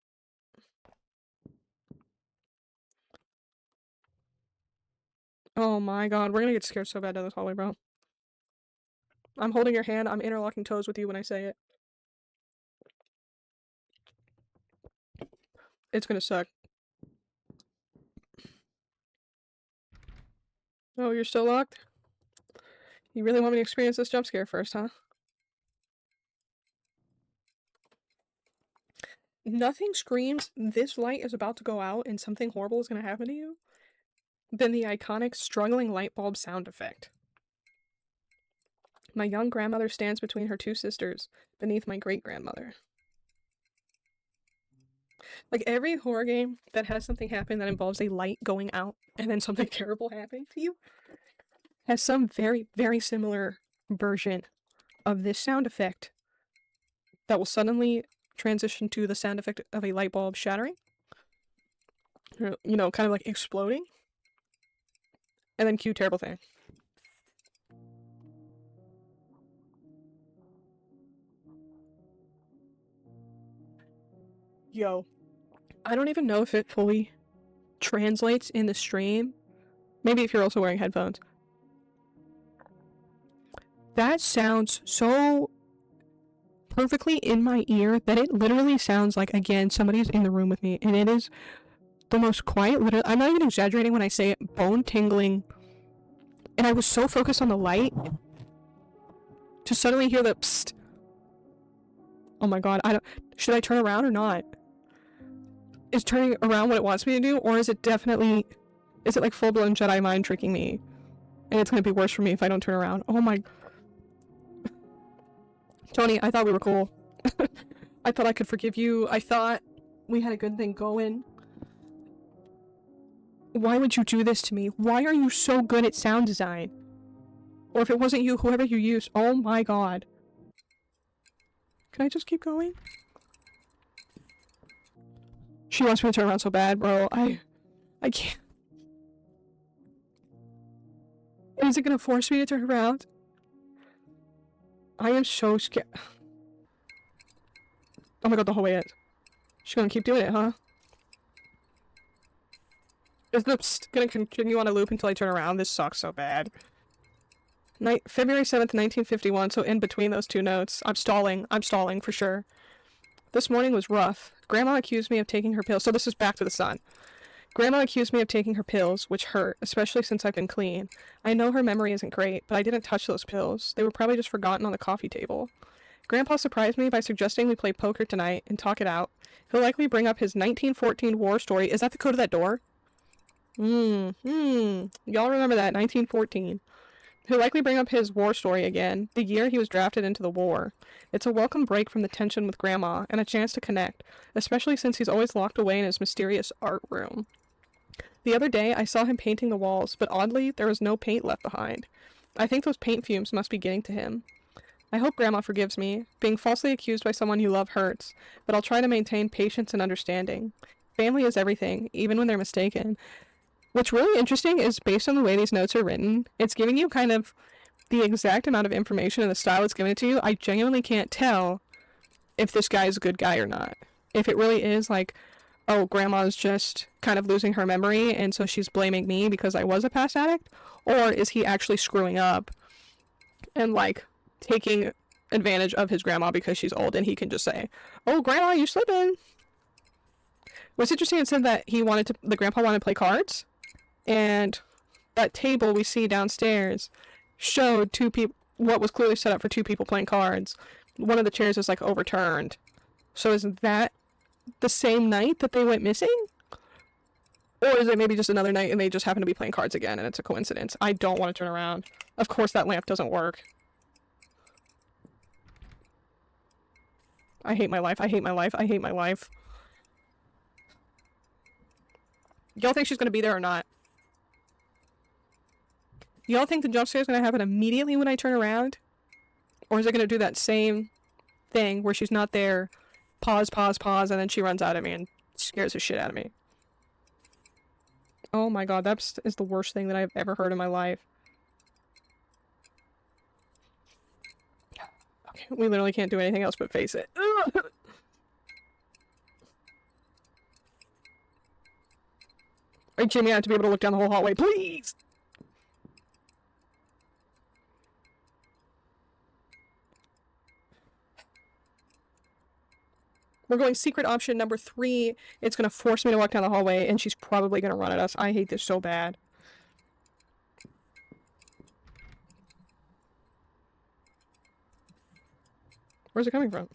Oh my god, we're gonna get scared so bad down this hallway, bro. I'm holding your hand, I'm interlocking toes with you when I say it. It's gonna suck. Oh, you're still locked? You really want me to experience this jump scare first, huh? Nothing screams, this light is about to go out and something horrible is gonna happen to you, than the iconic struggling light bulb sound effect. My young grandmother stands between her two sisters, beneath my great-grandmother. Like, every horror game that has something happen that involves a light going out and then something terrible happening to you has some very, very similar version of this sound effect that will suddenly transition to the sound effect of a light bulb shattering. You know, kind of like exploding. And then cue terrible thing. Yo. I don't even know if it fully translates in the stream. Maybe if you're also wearing headphones. That sounds so perfectly in my ear that it literally sounds like, again, somebody's in the room with me. And it is the most quiet, literally, I'm not even exaggerating when I say it, bone tingling. And I was so focused on the light to suddenly hear the psst. Oh my god, should I turn around or not? Is turning around what it wants me to do, or is it like full-blown Jedi mind tricking me? And it's gonna be worse for me if I don't turn around. Oh my... Tony, I thought we were cool. I thought I could forgive you. I thought we had a good thing going. Why would you do this to me? Why are you so good at sound design? Or if it wasn't you, whoever you used. Oh my god. Can I just keep going? She wants me to turn around so bad, bro. I can't. Is it gonna force me to turn around? I am so scared. Oh my god, the whole way in. She's gonna keep doing it, huh? Is the gonna continue on a loop until I turn around? This sucks so bad. February 7th, 1951, so in between those two notes. I'm stalling for sure. This morning was rough. Grandma accused me of taking her pills. So this is back to the sun. Grandma accused me of taking her pills, which hurt, especially since I've been clean. I know her memory isn't great, but I didn't touch those pills. They were probably just forgotten on the coffee table. Grandpa surprised me by suggesting we play poker tonight and talk it out. He'll likely bring up his 1914 war story. Is that the code of that door? Y'all remember that, 1914. He'll likely bring up his war story again, the year he was drafted into the war. It's a welcome break from the tension with Grandma, and a chance to connect, especially since he's always locked away in his mysterious art room. The other day, I saw him painting the walls, but oddly, there was no paint left behind. I think those paint fumes must be getting to him. I hope Grandma forgives me. Being falsely accused by someone you love hurts, but I'll try to maintain patience and understanding. Family is everything, even when they're mistaken. What's really interesting is based on the way these notes are written, it's giving you kind of the exact amount of information and the style it's giving it to you. I genuinely can't tell if this guy is a good guy or not. If it really is like, oh, Grandma's just kind of losing her memory and so she's blaming me because I was a past addict, or is he actually screwing up and like taking advantage of his grandma because she's old and he can just say, oh, Grandma, you're slipping. What's interesting, it said that the grandpa wanted to play cards, and that table we see downstairs showed two people, what was clearly set up for two people playing cards. One of the chairs is like overturned. So is that the same night that they went missing? Or is it maybe just another night and they just happen to be playing cards again and it's a coincidence? I don't want to turn around. Of course that lamp doesn't work. I hate my life. I hate my life. I hate my life. Y'all think she's gonna be there or not? Y'all think the jump scare is gonna happen immediately when I turn around? Or is it gonna do that same thing where she's not there, pause, and then she runs out at me and scares the shit out of me? Oh my god, that is the worst thing that I've ever heard in my life. Okay, we literally can't do anything else but face it. Alright, Jimmy, I have to be able to look down the whole hallway, please! We're going secret option number 3. It's gonna force me to walk down the hallway, and she's probably gonna run at us. I hate this so bad. Where's it coming from?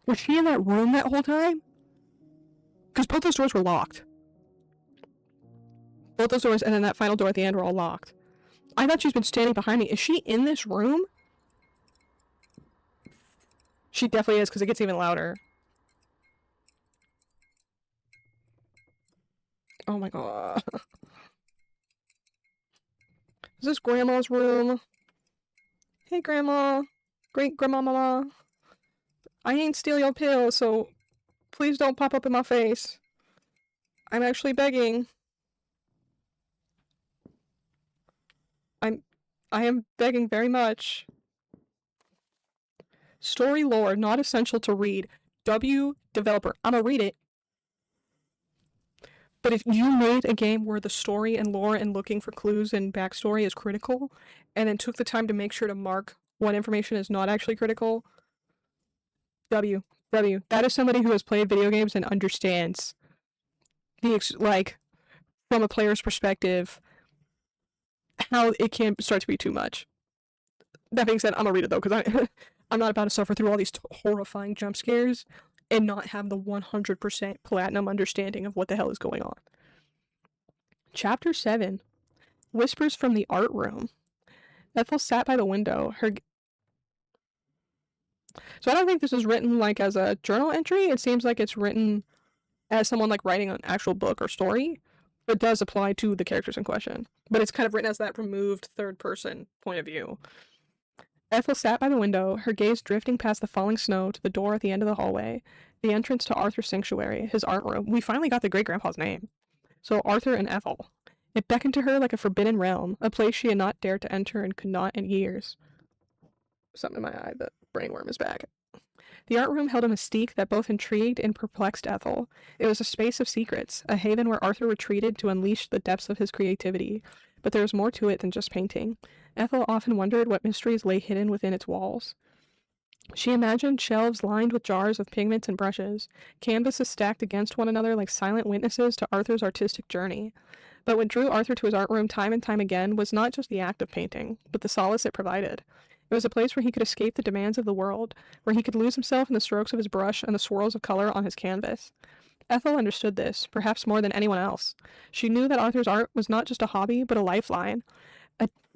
Was she in that room that whole time? Because both those doors were locked. Both those doors and then that final door at the end were all locked. I thought she's been standing behind me. Is she in this room? She definitely is, because it gets even louder. Oh my god. Is this Grandma's room? Hey, Grandma. Great Grandmama. I ain't steal your pill, so please don't pop up in my face. I'm actually begging. I am begging very much. Story lore, not essential to read. W developer. I'ma read it. But if you made a game where the story and lore and looking for clues and backstory is critical, and then took the time to make sure to mark what information is not actually critical, W. That is somebody who has played video games and understands like, from a player's perspective, how it can start to be too much. That being said, I'm gonna read it though, because I'm not about to suffer through all these horrifying jump scares and not have the 100% platinum understanding of what the hell is going on. Chapter 7. Whispers from the Art Room. Ethel sat by the window. So I don't think this is written like as a journal entry. It seems like it's written as someone like writing an actual book or story. It does apply to the characters in question, but it's kind of written as that removed third-person point of view. Ethel sat by the window, her gaze drifting past the falling snow to the door at the end of the hallway, the entrance to Arthur's sanctuary, his art room. We finally got the great-grandpa's name. So Arthur and Ethel. It beckoned to her like a forbidden realm, a place she had not dared to enter and could not in years. Something in my eye, the brainworm is back. The art room held a mystique that both intrigued and perplexed Ethel. It was a space of secrets, a haven where Arthur retreated to unleash the depths of his creativity. But there was more to it than just painting. Ethel often wondered what mysteries lay hidden within its walls. She imagined shelves lined with jars of pigments and brushes, canvases stacked against one another like silent witnesses to Arthur's artistic journey. But what drew Arthur to his art room time and time again was not just the act of painting, but the solace it provided. It was a place where he could escape the demands of the world, where he could lose himself in the strokes of his brush and the swirls of color on his canvas. Ethel understood this, perhaps more than anyone else. She knew that Arthur's art was not just a hobby, but a lifeline.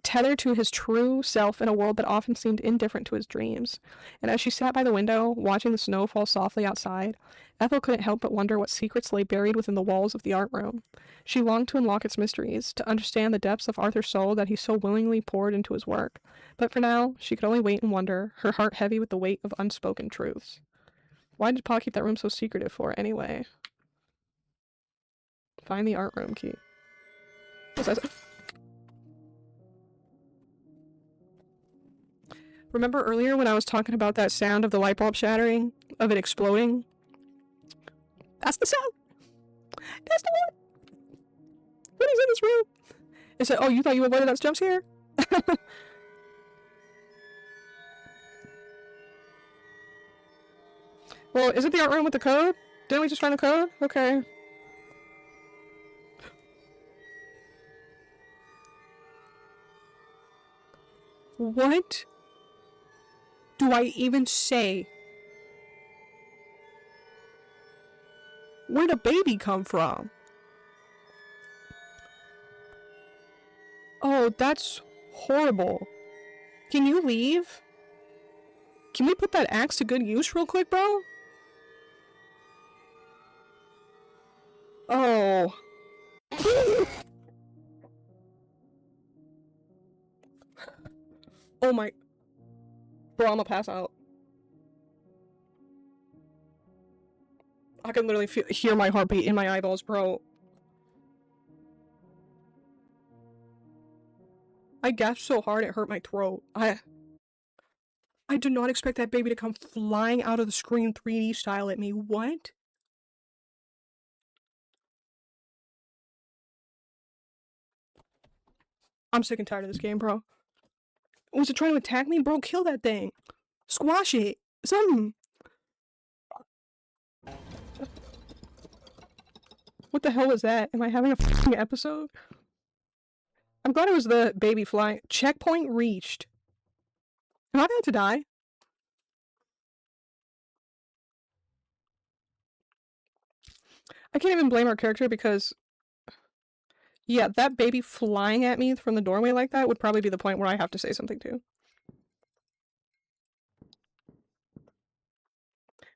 tethered to his true self in a world that often seemed indifferent to his dreams. And as she sat by the window, watching the snow fall softly outside, Ethel couldn't help but wonder what secrets lay buried within the walls of the art room. She longed to unlock its mysteries, to understand the depths of Arthur's soul that he so willingly poured into his work. But for now, she could only wait and wonder, her heart heavy with the weight of unspoken truths. Why did Pa keep that room so secretive for, anyway? Find the art room key. What's that? Remember earlier when I was talking about that sound of the light bulb shattering? Of it exploding? That's the sound! That's the one! What is in this room? Is it, oh, you thought you avoided that jump scare? Well, is it the art room with the code? Didn't we just find the code? Okay. What do I even say? Where'd a baby come from? Oh, that's horrible. Can you leave? Can we put that axe to good use real quick, bro? Oh. Oh my. Bro, I'ma pass out. I can literally hear my heartbeat in my eyeballs, bro. I gasped so hard it hurt my throat. I did not expect that baby to come flying out of the screen 3D style at me. What? I'm sick and tired of this game, bro. Was it trying to attack me? Bro, kill that thing. Squash it. Something. What the hell was that? Am I having a f***ing episode? I'm glad it was the baby flying. Checkpoint reached. Am I about to die? I can't even blame our character because, yeah, that baby flying at me from the doorway like that would probably be the point where I have to say something too.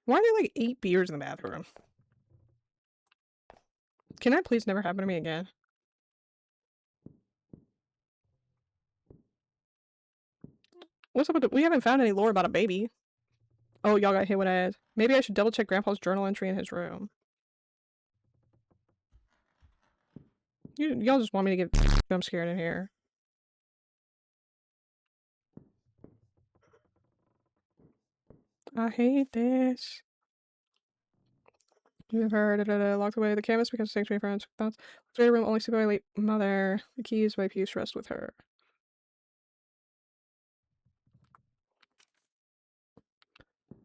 Why are there like 8 beers in the bathroom? Can that please never happen to me again? What's up with we haven't found any lore about a baby. Oh, y'all got hit with ads. Maybe I should double check Grandpa's journal entry in his room. Y'all just want me to get jump scared in here. I hate this. You've heard locked away the canvas because it takes me from thoughts. Locked room only sleep by late mother. The keys by peace rest with her.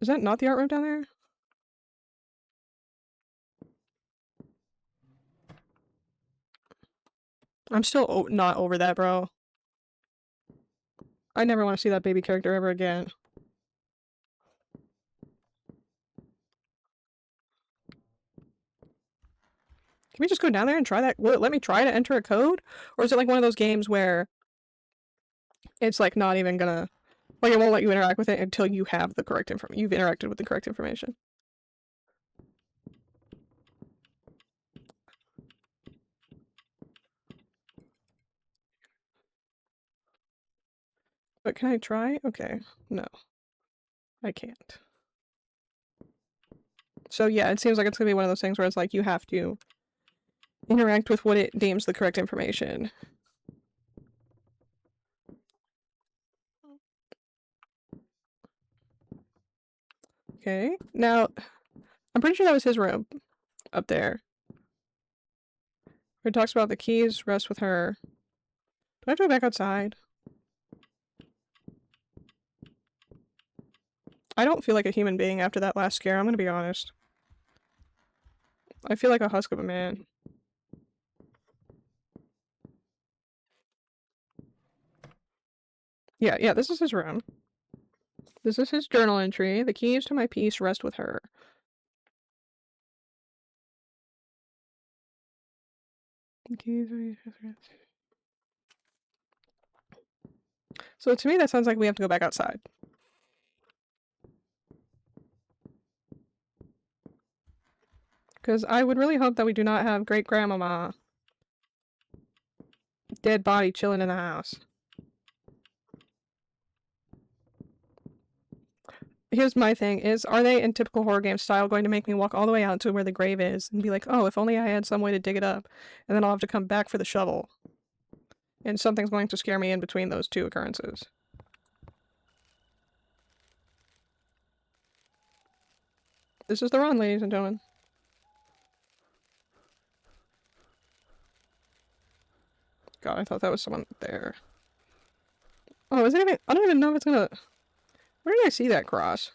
Is that not the art room down there? I'm still not over that, bro. I never want to see that baby character ever again. Can we just go down there and try that? Will it let me try to enter a code? Or is it like one of those games where it's like not even gonna, like it won't let you interact with it until you have the correct information. You've interacted with the correct information. But can I try? Okay. No. I can't. So yeah, it seems like it's gonna be one of those things where it's like you have to interact with what it deems the correct information. Okay. Now, I'm pretty sure that was his room up there. Where it talks about the keys rest with her. Do I have to go back outside? I don't feel like a human being after that last scare, I'm gonna be honest. I feel like a husk of a man. Yeah, this is his room. This is his journal entry. The keys to my peace rest with her. The keys So to me, that sounds like we have to go back outside. Because I would really hope that we do not have great-grandmama dead body chilling in the house. Here's my thing, are they in typical horror game style going to make me walk all the way out to where the grave is and be like, oh, if only I had some way to dig it up, and then I'll have to come back for the shovel. And something's going to scare me in between those two occurrences. This is the run, ladies and gentlemen. God, I thought that was someone there. Oh, is it even... I don't even know if it's gonna... Where did I see that cross?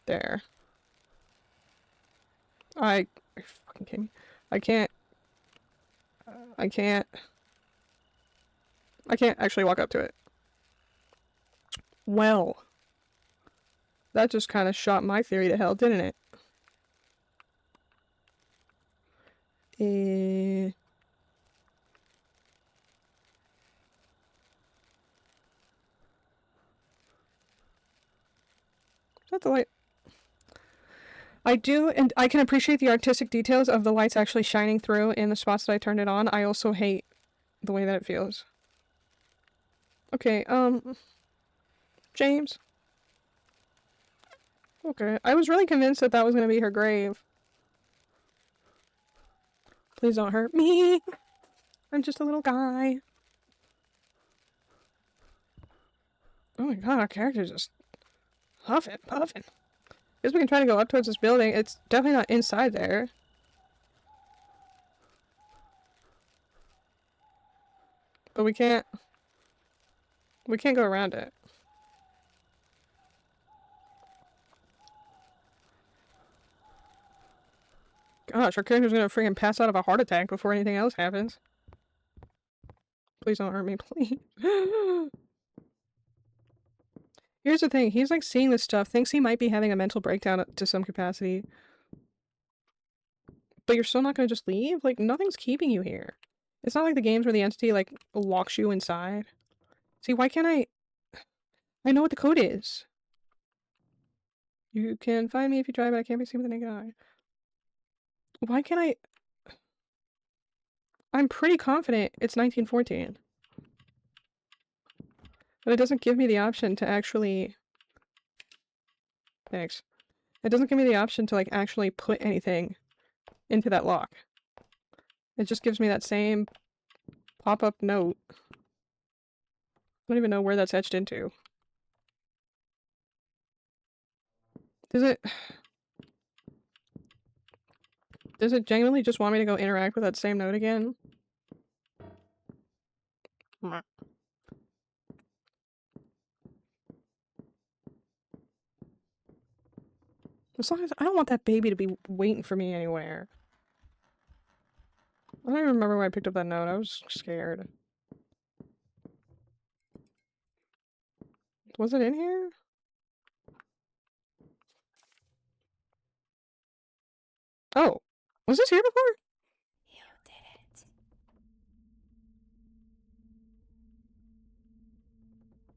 There. Are you fucking kidding me? I can't actually walk up to it. Well. That just kind of shot my theory to hell, didn't it? Is that the light? I do, and I can appreciate the artistic details of the lights actually shining through in the spots that I turned it on. I also hate the way that it feels. Okay, James. Okay, I was really convinced that that was going to be her grave. Please don't hurt me. I'm just a little guy. Oh my god, our character's just huffing, puffing. Guess we can try to go up towards this building. It's definitely not inside there. But we can't go around it. Gosh, our character's gonna freaking pass out of a heart attack before anything else happens. Please don't hurt me, please. Here's the thing, he's like seeing this stuff, thinks he might be having a mental breakdown to some capacity. But you're still not gonna just leave? Like, nothing's keeping you here. It's not like the games where the entity, like, locks you inside. See, why can't I know what the code is. You can find me if you try, but I can't be seen with the naked eye. Why can't I... I'm pretty confident it's 1914. But it doesn't give me the option to actually... Thanks. It doesn't give me the option to, like, actually put anything into that lock. It just gives me that same pop-up note. I don't even know where that's etched into. Does it genuinely just want me to go interact with that same note again? As long as I don't want that baby to be waiting for me anywhere. I don't even remember when I picked up that note. I was scared. Was it in here? Oh, was this here before? You did it.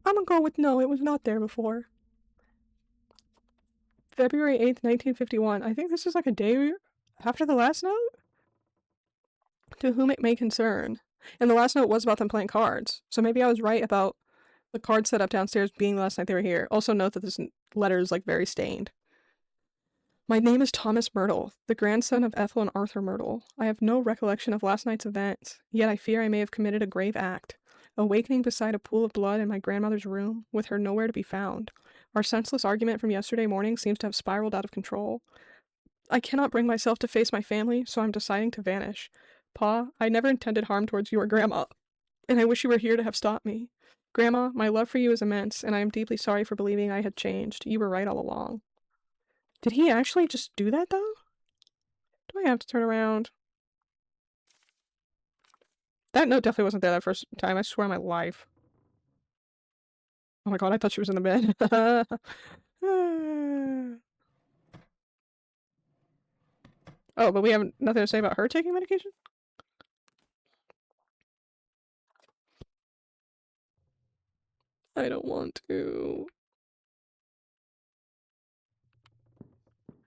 I'm gonna go with no, it was not there before. February 8th, 1951. I think this is like a day after the last note? To whom it may concern. And the last note was about them playing cards. So maybe I was right about the card setup downstairs being the last night they were here. Also note that this letter is like very stained. My name is Thomas Myrtle, the grandson of Ethel and Arthur Myrtle. I have no recollection of last night's events, yet I fear I may have committed a grave act. Awakening beside a pool of blood in my grandmother's room, with her nowhere to be found. Our senseless argument from yesterday morning seems to have spiraled out of control. I cannot bring myself to face my family, so I'm deciding to vanish. Pa, I never intended harm towards you or Grandma, and I wish you were here to have stopped me. Grandma, my love for you is immense, and I am deeply sorry for believing I had changed. You were right all along. Did he actually just do that, though? Do I have to turn around? That note definitely wasn't there that first time, I swear on my life. Oh my god, I thought she was in the bed. Oh, but we have nothing to say about her taking medication? I don't want to.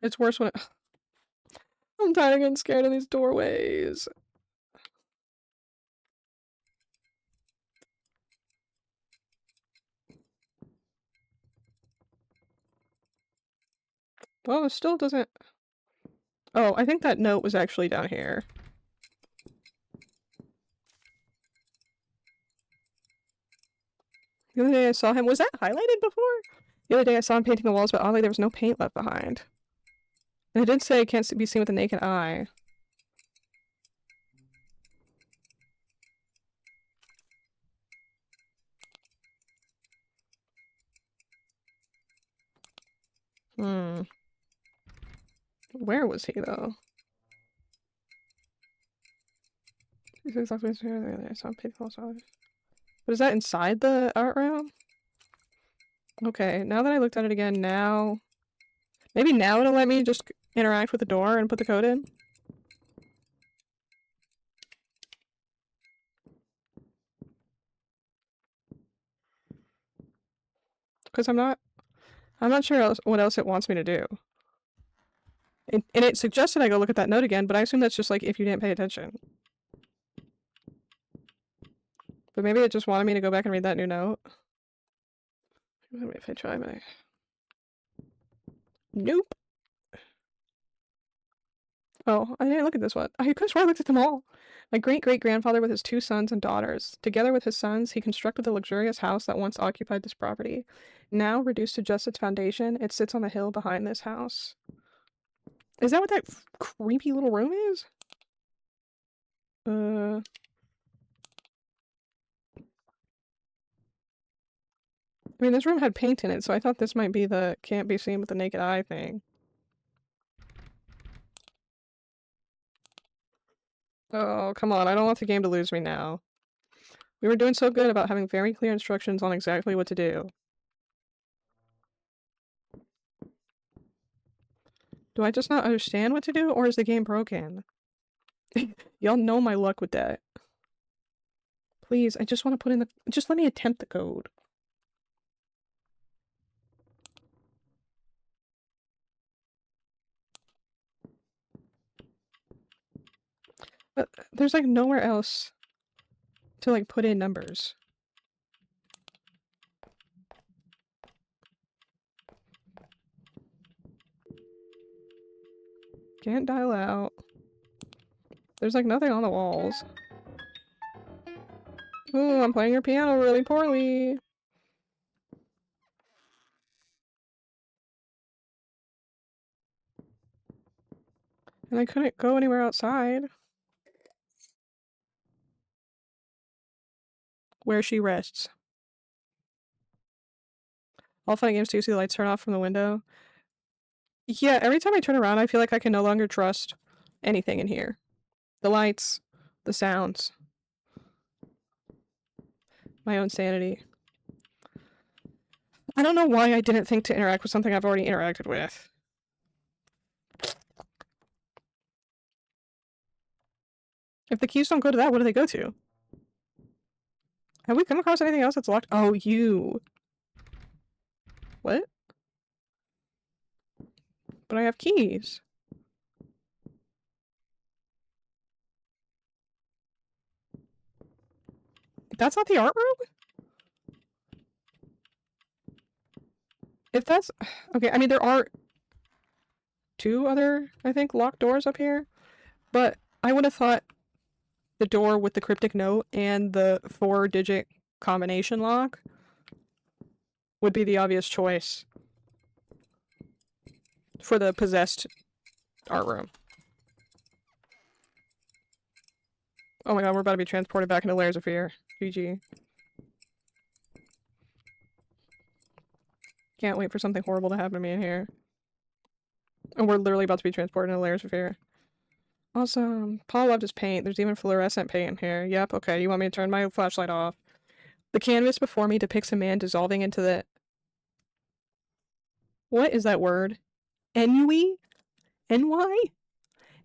It's worse when I'm tired of getting scared of these doorways. Well, it still doesn't... Oh, I think that note was actually down here. The other day I saw him... Was that highlighted before? The other day I saw him painting the walls, but oddly there was no paint left behind. And it did say it can't be seen with the naked eye. Where was he, though? But is that inside the art room? Okay, now that I looked at it again, now... Maybe now it'll let me just interact with the door and put the code in? Because I'm not sure what else it wants me to do. And it suggested I go look at that note again, but I assume that's just like if you didn't pay attention. But maybe it just wanted me to go back and read that new note. If I try my... Nope. Oh, I didn't look at this one. I could have sworn I looked at them all. My great-great-grandfather with his 2 sons and daughters. Together with his sons, he constructed the luxurious house that once occupied this property. Now, reduced to just its foundation, it sits on the hill behind this house. Is that what that creepy little room is? I mean, this room had paint in it, so I thought this might be the can't be seen with the naked eye thing. Oh, come on, I don't want the game to lose me now. We were doing so good about having very clear instructions on exactly what to do. Do I just not understand what to do, or is the game broken? Y'all know my luck with that. Please, I just want to put in the... Just let me attempt the code. But there's like nowhere else to like put in numbers. Can't dial out. There's like nothing on the walls. Ooh, I'm playing your piano really poorly. And I couldn't go anywhere outside. Where she rests. All fun and games till you see the lights turn off from the window. Yeah, every time I turn around, I feel like I can no longer trust anything in here. The lights, the sounds, my own sanity. I don't know why I didn't think to interact with something I've already interacted with. If the keys don't go to that, what do they go to? Have we come across anything else that's locked? Oh, you. What? But I have keys. That's not the art room? If that's... Okay, I mean, there are 2 other, I think, locked doors up here. But I would have thought the door with the cryptic note and the 4-digit combination lock would be the obvious choice for the possessed art room. Oh my god, we're about to be transported back into layers of fear. GG. Can't wait for something horrible to happen to me in here. And we're literally about to be transported into layers of fear. Awesome. Paul loved his paint. There's even fluorescent paint in here. Yep, okay, you want me to turn my flashlight off. The canvas before me depicts a man dissolving into the... What is that word? Ennui? NY?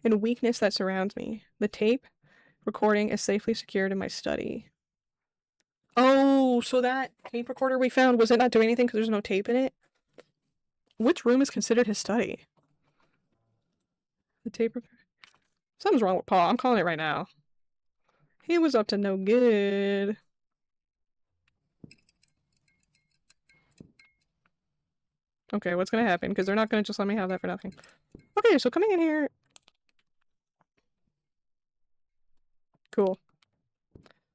And weakness that surrounds me. The tape recording is safely secured in my study. Oh, Oh, so that tape recorder we found, was it not doing anything because there's no tape in it? Which room is considered his study? The tape recorder? Something's wrong with Paul. I'm calling it right now. He was up to no good. Okay, what's gonna happen? Because they're not gonna just let me have that for nothing. Okay, so coming in here... Cool.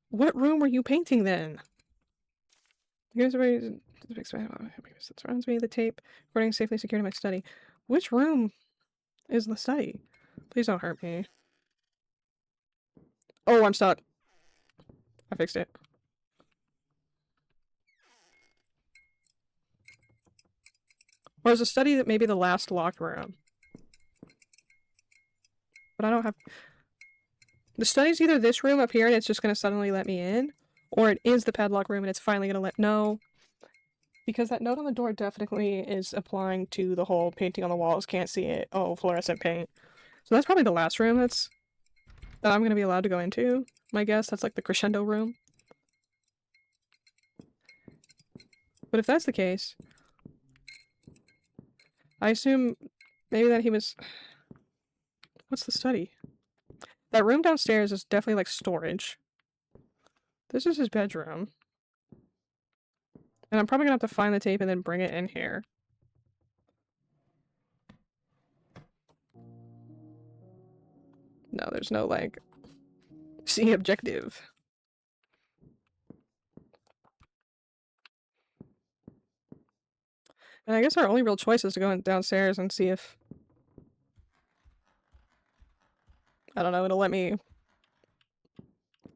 What room were you painting then? Here's a way that surrounds me. The tape recording safely secured in my study. Which room is the study? Please don't hurt me. Oh, I'm stuck. I fixed it. Or is the study that maybe the last locked room? But I don't have... The study's either this room up here and it's just gonna suddenly let me in, or it is the padlock room and it's finally gonna let... No. Because that note on the door definitely is applying to the whole painting on the walls, can't see it. Oh, fluorescent paint. So that's probably the last room that I'm gonna be allowed to go into. My guess, that's like the crescendo room. But if that's the case, I assume maybe that he was... What's the study? That room downstairs is definitely like storage. This is his bedroom. And I'm probably gonna have to find the tape and then bring it in here. No, there's no like... See objective. And I guess our only real choice is to go downstairs and see if... I don't know, it'll let me...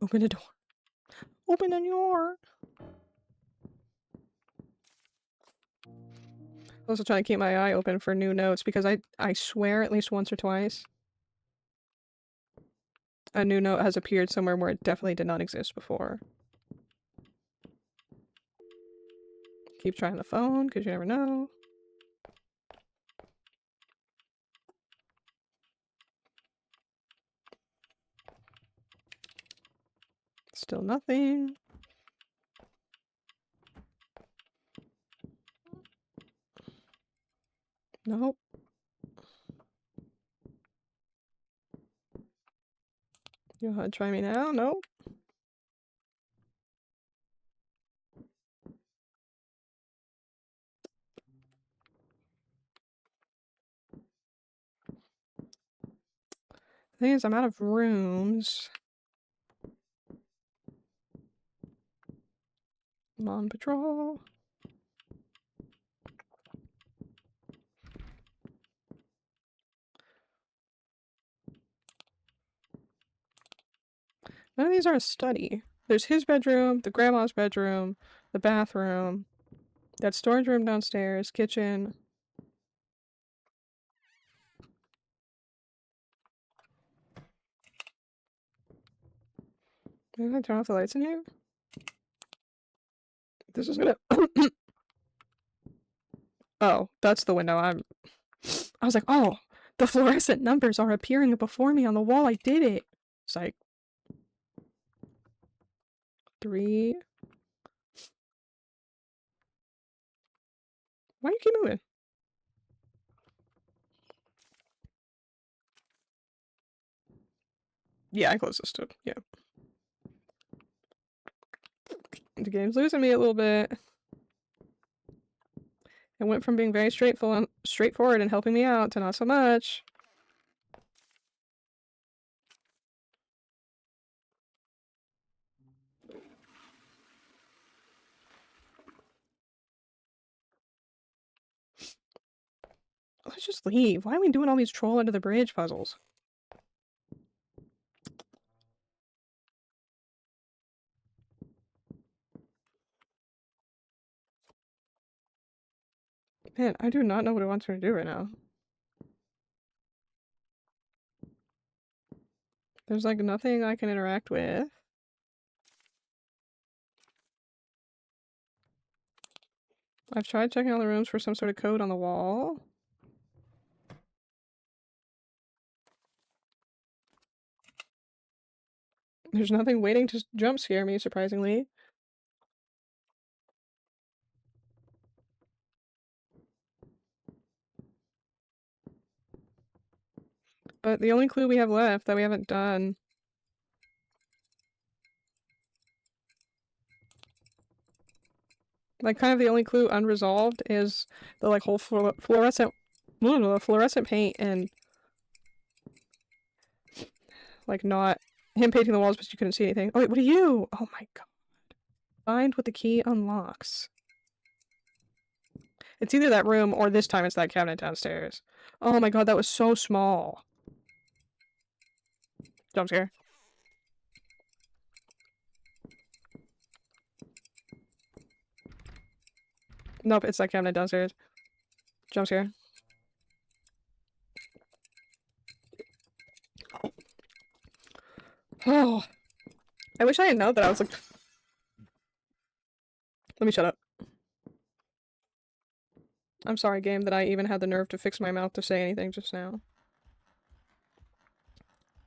Open a door. Open a door! Also trying to keep my eye open for new notes because I swear at least once or twice a new note has appeared somewhere where it definitely did not exist before. Keep trying the phone because you never know. Still nothing. Nope. You want to try me now? Nope. The thing is, I'm out of rooms. I'm on patrol. None of these are a study. There's his bedroom, the grandma's bedroom, the bathroom, that storage room downstairs, kitchen. Maybe I turn off the lights in here? This is gonna... Oh, that's the window. I was like, oh, the fluorescent numbers are appearing before me on the wall. I did it. It's like... 3... Why do you keep moving? Yeah, I closed this too. Yeah. The game's losing me a little bit. It went from being very straightforward and helping me out to not so much. Let's just leave. Why are we doing all these troll under the bridge puzzles? Man, I do not know what it wants me to do right now. There's like nothing I can interact with. I've tried checking all the rooms for some sort of code on the wall. There's nothing waiting to jump scare me, surprisingly. But the only clue we have left that we haven't done... Like, kind of the only clue unresolved is the, like, whole fluorescent paint and... Like, not... Him painting the walls, but you couldn't see anything. Oh, wait, what are you? Oh my god. Find what the key unlocks. It's either that room or this time it's that cabinet downstairs. Oh my god, that was so small. Jump scare. Nope, it's that cabinet downstairs. Jump scare. Oh. I wish I had known that I was like... Let me shut up. I'm sorry, game, that I even had the nerve to fix my mouth to say anything just now.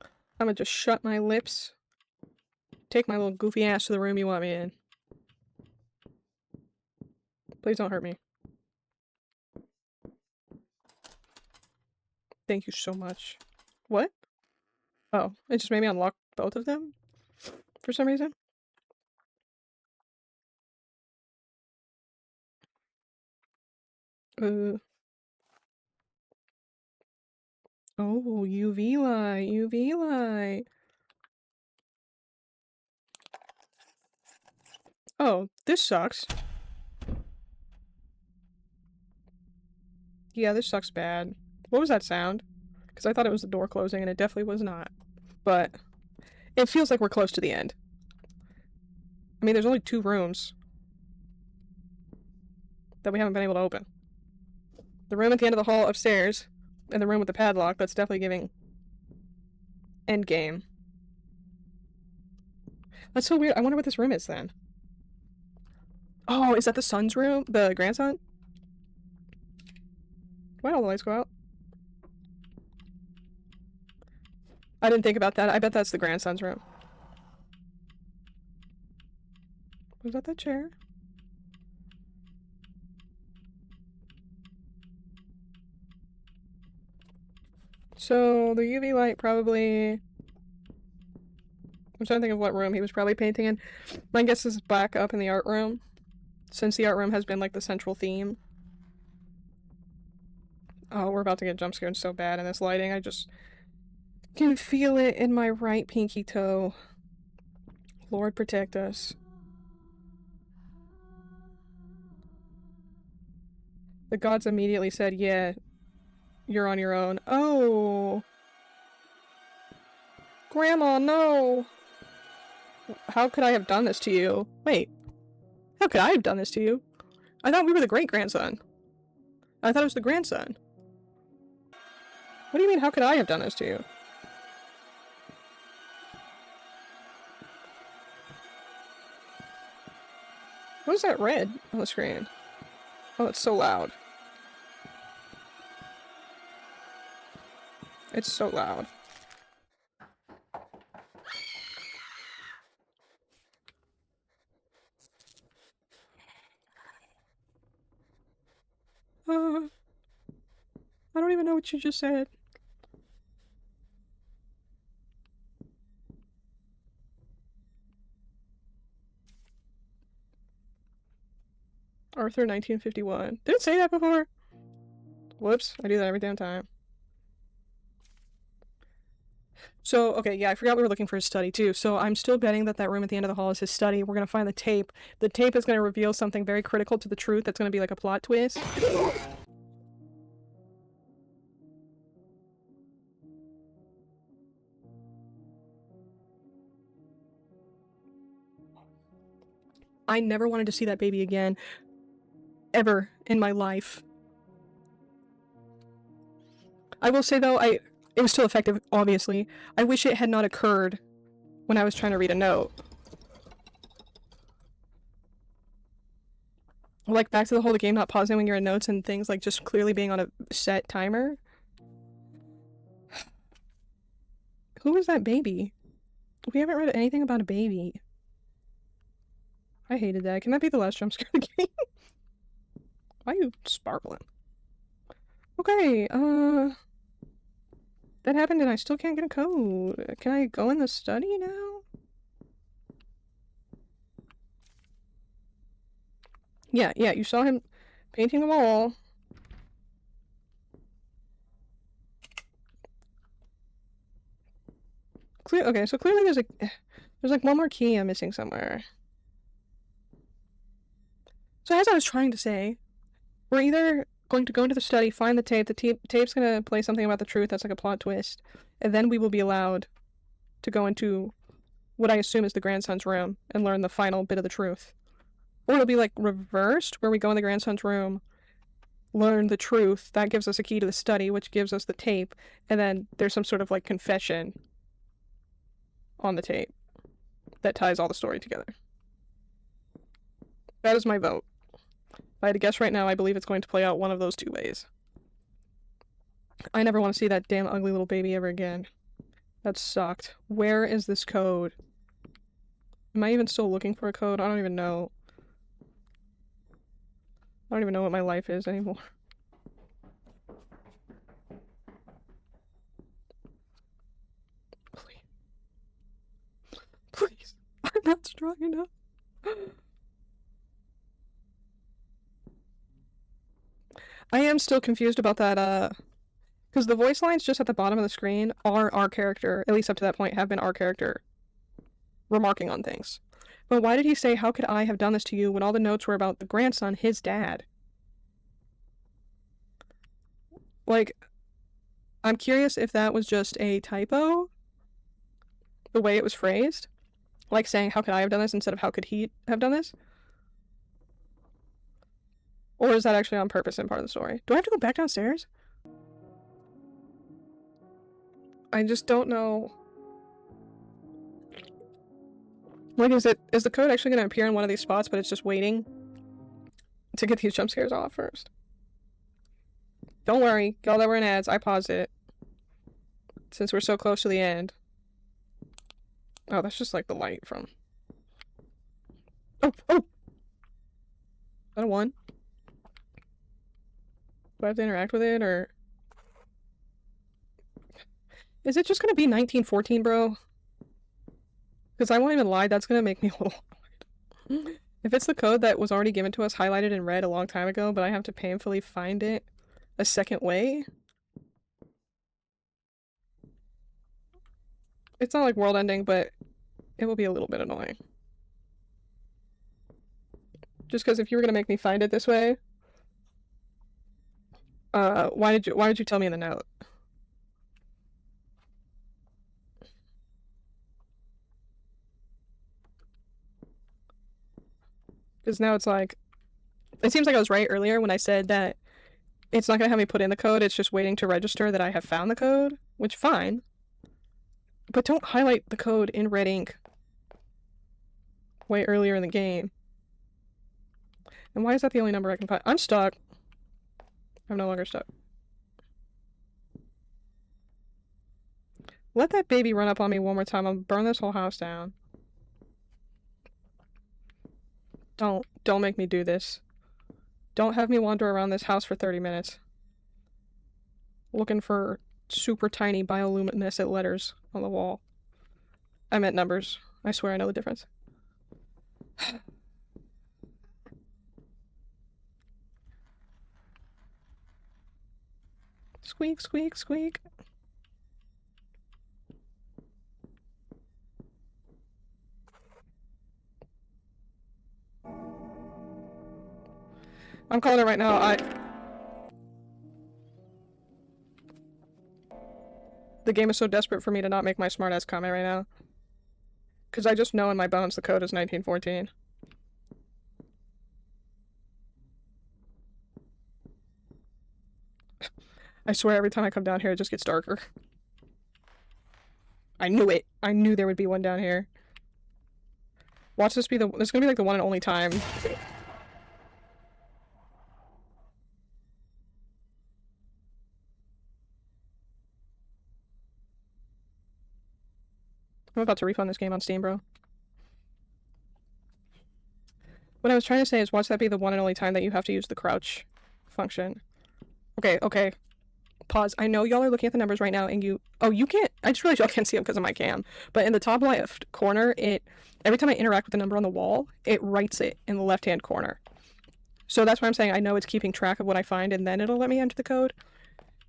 I'm gonna just shut my lips. Take my little goofy ass to the room you want me in. Please don't hurt me. Thank you so much. What? Oh, it just made me unlock both of them? For some reason? Oh, UV light, UV light. Oh, this sucks. Yeah, this sucks bad. What was that sound? Because I thought it was the door closing, and it definitely was not. But it feels like we're close to the end. I mean, there's only 2 rooms that we haven't been able to open. The room at the end of the hall upstairs, and the room with the padlock, that's definitely giving endgame. That's so weird. I wonder what this room is then. Oh, is that the son's room? The grandson? Why'd all the lights go out? I didn't think about that. I bet that's the grandson's room. Was that the chair? So, the UV light probably... I'm trying to think of what room he was probably painting in. My guess is back up in the art room, since the art room has been, like, the central theme. Oh, we're about to get jump scared so bad in this lighting. I just can feel it in my right pinky toe. Lord protect us. The gods immediately said, yeah, you're on your own. Oh! Grandma, no! How could I have done this to you? Wait. How could I have done this to you? I thought we were the great-grandson. I thought it was the grandson. What do you mean, how could I have done this to you? What is that red on the screen? Oh, it's so loud. It's so loud. I don't even know what you just said. Arthur 1951. Did it say that before? Whoops, I do that every damn time. So, okay, yeah, I forgot we were looking for his study, too. So I'm still betting that that room at the end of the hall is his study. We're gonna find the tape. The tape is gonna reveal something very critical to the truth that's gonna be like a plot twist. I never wanted to see that baby again. Ever in my life. I will say, though, it was still effective, obviously. I wish it had not occurred when I was trying to read a note. Like, back to the whole game not pausing when you're in notes and things, like, just clearly being on a set timer. Who is that baby? We haven't read anything about a baby. I hated that. Can that be the last jump scare of the game? Why are you sparkling? Okay, That happened and I still can't get a code. Can I go in the study now? Yeah, you saw him painting the wall. Okay, so clearly there's like one more key I'm missing somewhere. So as I was trying to say, we're either going to go into the study, find the tape's gonna play something about the truth that's like a plot twist, and then we will be allowed to go into what I assume is the grandson's room and learn the final bit of the truth. Or it'll be like reversed, where we go in the grandson's room, learn the truth, that gives us a key to the study, which gives us the tape, and then there's some sort of like confession on the tape that ties all the story together. That is my vote. If I had to guess right now, I believe it's going to play out one of those two ways. I never want to see that damn ugly little baby ever again. That sucked. Where is this code? Am I even still looking for a code? I don't even know. I don't even know what my life is anymore. Please. Please. I'm not strong enough. I am still confused about that, because the voice lines just at the bottom of the screen are our character, at least up to that point, have been our character remarking on things. But why did he say, "How could I have done this to you," when all the notes were about the grandson, his dad? Like, I'm curious if that was just a typo, the way it was phrased. Like saying, "How could I have done this," instead of "How could he have done this?" Or is that actually on purpose and part of the story? Do I have to go back downstairs? I just don't know. Like, is the code actually going to appear in one of these spots, but it's just waiting to get these jump scares off first? Don't worry, y'all that were in ads, I paused it. Since we're so close to the end. Oh, that's just like the light from... Oh! Is that a 1? Do I have to interact with it, or... Is it just gonna be 1914, bro? Because I won't even lie, that's gonna make me a little annoyed. If it's the code that was already given to us, highlighted in red a long time ago, but I have to painfully find it a second way... It's not like world ending, but it will be a little bit annoying. Just because if you were gonna make me find it this way... why did you tell me in the note? Because now it's like... It seems like I was right earlier when I said that it's not going to have me put in the code, it's just waiting to register that I have found the code, which, fine. But don't highlight the code in red ink way earlier in the game. And why is that the only number I can find? I'm stuck. I'm no longer stuck. Let that baby run up on me one more time, I'll burn this whole house down. Don't make me do this. Don't have me wander around this house for 30 minutes. Looking for super tiny bioluminescent letters on the wall. I meant numbers. I swear I know the difference. Squeak, squeak, squeak. I'm calling it right now. The game is so desperate for me to not make my smartass comment right now. Because I just know in my bones the code is 1914. I swear every time I come down here it just gets darker. I knew it! I knew there would be one down here. Watch this be this is gonna be like the one and only time. I'm about to refund this game on Steam, bro. What I was trying to say is watch that be the one and only time that you have to use the crouch function. Okay. Pause. I know y'all are looking at the numbers right now, and you can't. I just realized y'all can't see them because of my cam. But in the top left corner, every time I interact with the number on the wall, it writes it in the left-hand corner. So that's why I'm saying I know it's keeping track of what I find, and then it'll let me enter the code.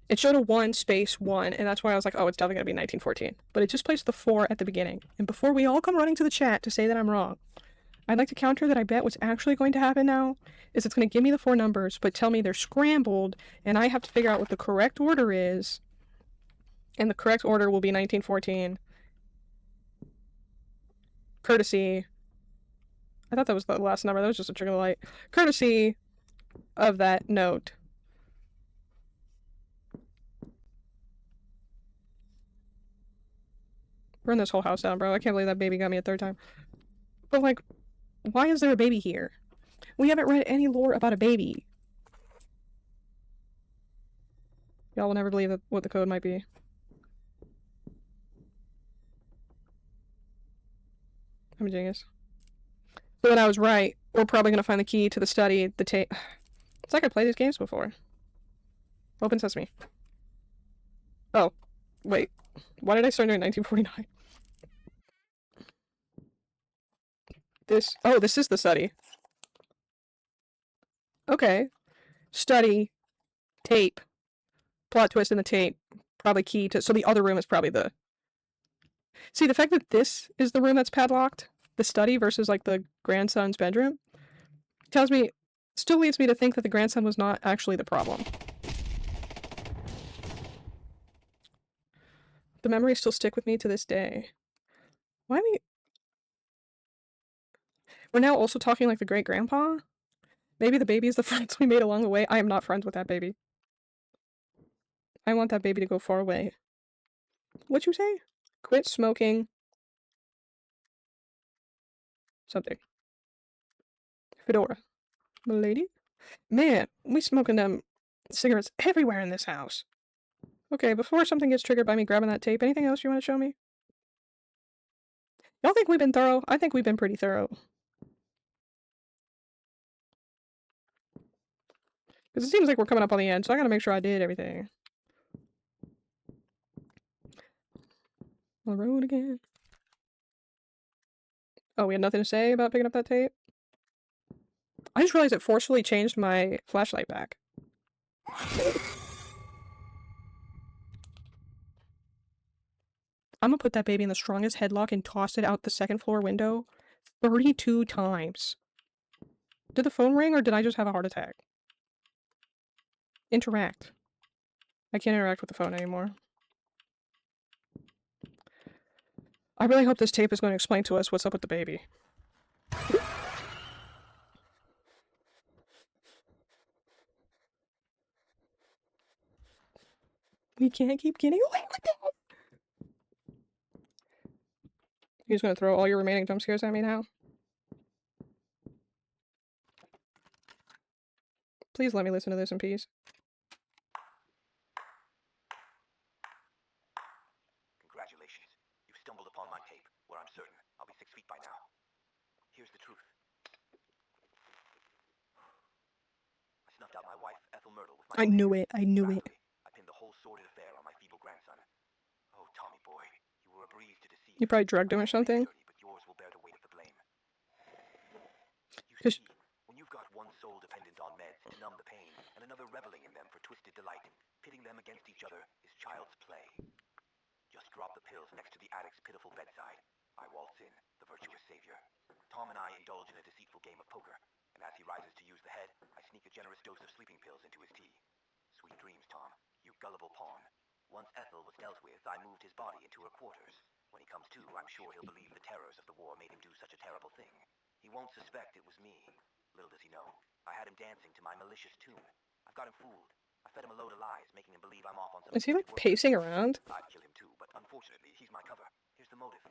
It showed a 1 space 1, and that's why I was like, oh, it's definitely gonna be 1914. But it just placed the 4 at the beginning. And before we all come running to the chat to say that I'm wrong, I'd like to counter that I bet what's actually going to happen now is it's going to give me the 4 numbers, but tell me they're scrambled, and I have to figure out what the correct order is. And the correct order will be 1914. Courtesy. I thought that was the last number. That was just a trigger light. Courtesy of that note. Burn this whole house down, bro. I can't believe that baby got me a 3rd time. But, like, why is there a baby here? We haven't read any lore about a baby. Y'all will never believe what the code might be. I'm a genius. So then I was right. We're probably going to find the key to the study, the tape. It's like I played these games before. Open Sesame. Oh, wait. Why did I start doing 1949? This is the study. Okay. Study. Tape. Plot twist in the tape. Probably key to... So the other room is probably the... See, the fact that this is the room that's padlocked, the study versus, like, the grandson's bedroom, tells me... Still leads me to think that the grandson was not actually the problem. The memories still stick with me to this day. Why we... We're now also talking like the great-grandpa? Maybe the baby is the friends we made along the way. I am not friends with that baby. I want that baby to go far away. What'd you say? Quit smoking. Something. Fedora. Milady? Man, we smoking them cigarettes everywhere in this house. Okay, before something gets triggered by me grabbing that tape, anything else you want to show me? Y'all think we've been thorough? I think we've been pretty thorough. Because it seems like we're coming up on the end, so I gotta make sure I did everything. On the road again. Oh, we had nothing to say about picking up that tape? I just realized it forcefully changed my flashlight back. I'm gonna put that baby in the strongest headlock and toss it out the 2nd floor window 32 times. Did the phone ring or did I just have a heart attack? Interact. I can't interact with the phone anymore. I really hope this tape is going to explain to us what's up with the baby. We can't keep getting away with it! You're just gonna throw all your remaining jump scares at me now? Please let me listen to this in peace. Congratulations. You've stumbled upon my tape, where I'm certain I'll be 6 feet by now. Here's the truth. I snuffed out my wife, Ethel Myrtle, with my... I knew it. I knew it. I pinned the whole sordid affair on my feeble grandson. Oh, Tommy boy, you were a breeze to deceive. You probably drugged him or something. But yours will bear the weight of the blame. You see, when you've got one soul dependent on meds to numb the pain, and another reveling in them for twisted delight, pitting them against each other is child's play. Just drop the pills next to the addict's pitiful bedside. I waltz in, the virtuous savior. Tom and I indulge in a deceitful game of poker, and as he rises to use the head, I sneak a generous dose of sleeping pills into his tea. Sweet dreams, Tom, you gullible pawn. Once Ethel was dealt with, I moved his body into her quarters. When he comes to, I'm sure he'll believe the terrors of the war made him do such a terrible thing. He won't suspect it was me. Little does he know, I had him dancing to my malicious tune. I've got him fooled. I fed him a load of lies, making him believe I'm off on some... Is he like pacing around? I'd kill him too, but unfortunately, he's my cover. Here's the motive.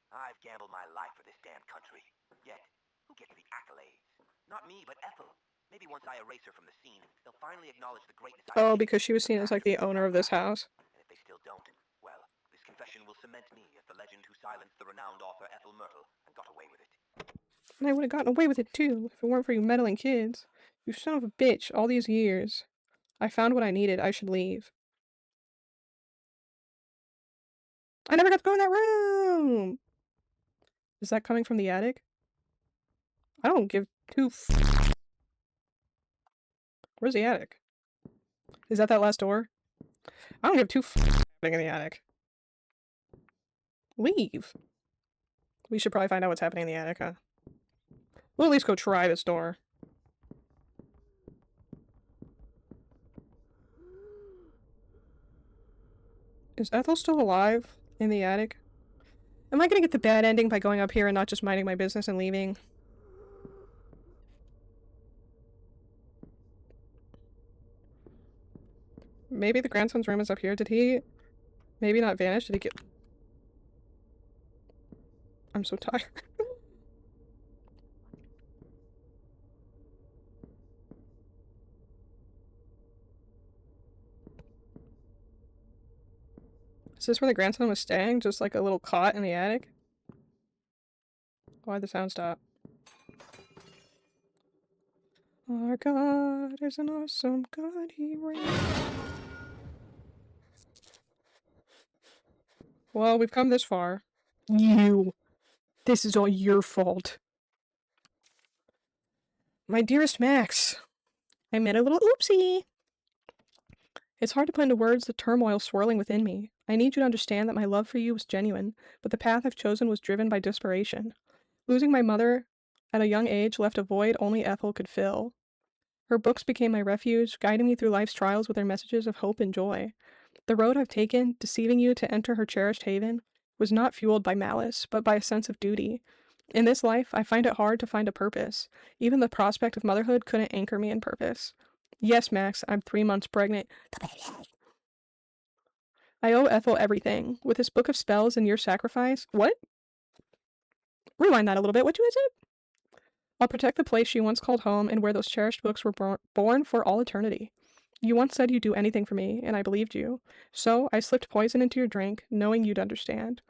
I've gambled my life for this damn country. Yet, who gets the accolades? Not me, but Ethel. Maybe once I erase her from the scene, they'll finally acknowledge the greatness I... Oh, because she was seen as like the owner of this house. And if they still don't, well, this confession will cement me as the legend who silenced the renowned author Ethel Myrtle and got away with it. And I would have gotten away with it too, if it weren't for you meddling kids. You son of a bitch, all these years. I found what I needed, I should leave. I never got to go in that room! Is that coming from the attic? I don't give two Where's the attic? Is that last door? I don't give two in the attic. Leave. We should probably find out what's happening in the attic, huh? We'll at least go try this door. Is Ethel still alive in the attic? Am I gonna get the bad ending by going up here and not just minding my business and leaving? Maybe the grandson's room is up here. Did he maybe not vanish? Did he get... I'm so tired. Is this where the grandson was staying? Just like a little cot in the attic? Why'd the sound stop? Our God is an awesome God, he reigns. Well, we've come this far. You. This is all your fault. My dearest Max, I made a little oopsie. It's hard to put into words the turmoil swirling within me. I need you to understand that my love for you was genuine, but the path I've chosen was driven by desperation. Losing my mother at a young age left a void only Ethel could fill. Her books became my refuge, guiding me through life's trials with their messages of hope and joy. The road I've taken, deceiving you to enter her cherished haven, was not fueled by malice, but by a sense of duty. In this life, I find it hard to find a purpose. Even the prospect of motherhood couldn't anchor me in purpose. Yes, Max, I'm 3 months pregnant. I owe Ethel everything. With this book of spells and your sacrifice... What? Rewind that a little bit. What is it? I'll protect the place she once called home and where those cherished books were born for all eternity. You once said you'd do anything for me, and I believed you. So, I slipped poison into your drink, knowing you'd understand.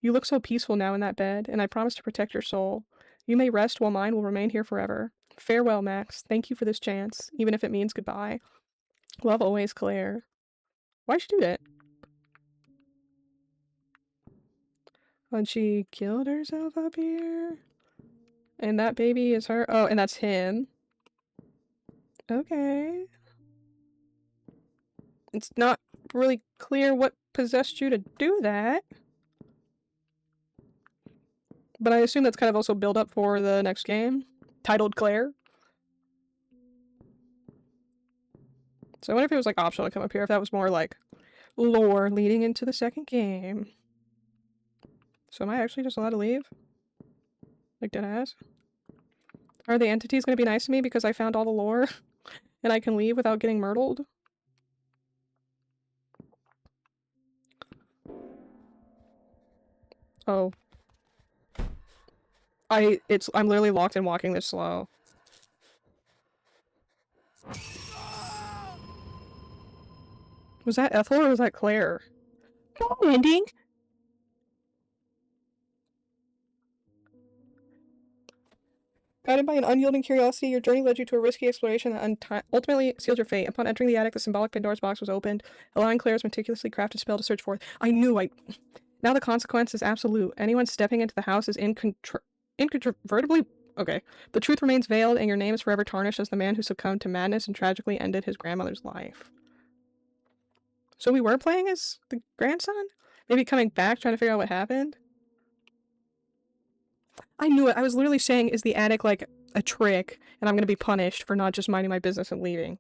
You look so peaceful now in that bed, and I promise to protect your soul. You may rest while mine will remain here forever. Farewell, Max. Thank you for this chance, even if it means goodbye. Love always, Claire. Why'd she do that? When she killed herself up here? And that baby is her? Oh, and that's him. Okay. It's not really clear what possessed you to do that. But I assume that's kind of also build up for the next game, titled Claire. So I wonder if it was like optional to come up here, if that was more like lore leading into the second game. So am I actually just allowed to leave? Like deadass? Are the entities gonna be nice to me because I found all the lore and I can leave without getting murdered? Oh. I'm literally locked in walking this slow. Was that Ethel or was that Claire? No ending! Guided by an unyielding curiosity, your journey led you to a risky exploration that ultimately sealed your fate. Upon entering the attic, the symbolic Pandora's box was opened, allowing Claire's meticulously crafted spell to search forth. Now the consequence is absolute. Anyone stepping into the house is incontrovertibly... Okay. The truth remains veiled, and your name is forever tarnished as the man who succumbed to madness and tragically ended his grandmother's life. So we were playing as the grandson? Maybe coming back, trying to figure out what happened? I knew it. I was literally saying, is the attic like a trick, and I'm gonna be punished for not just minding my business and leaving.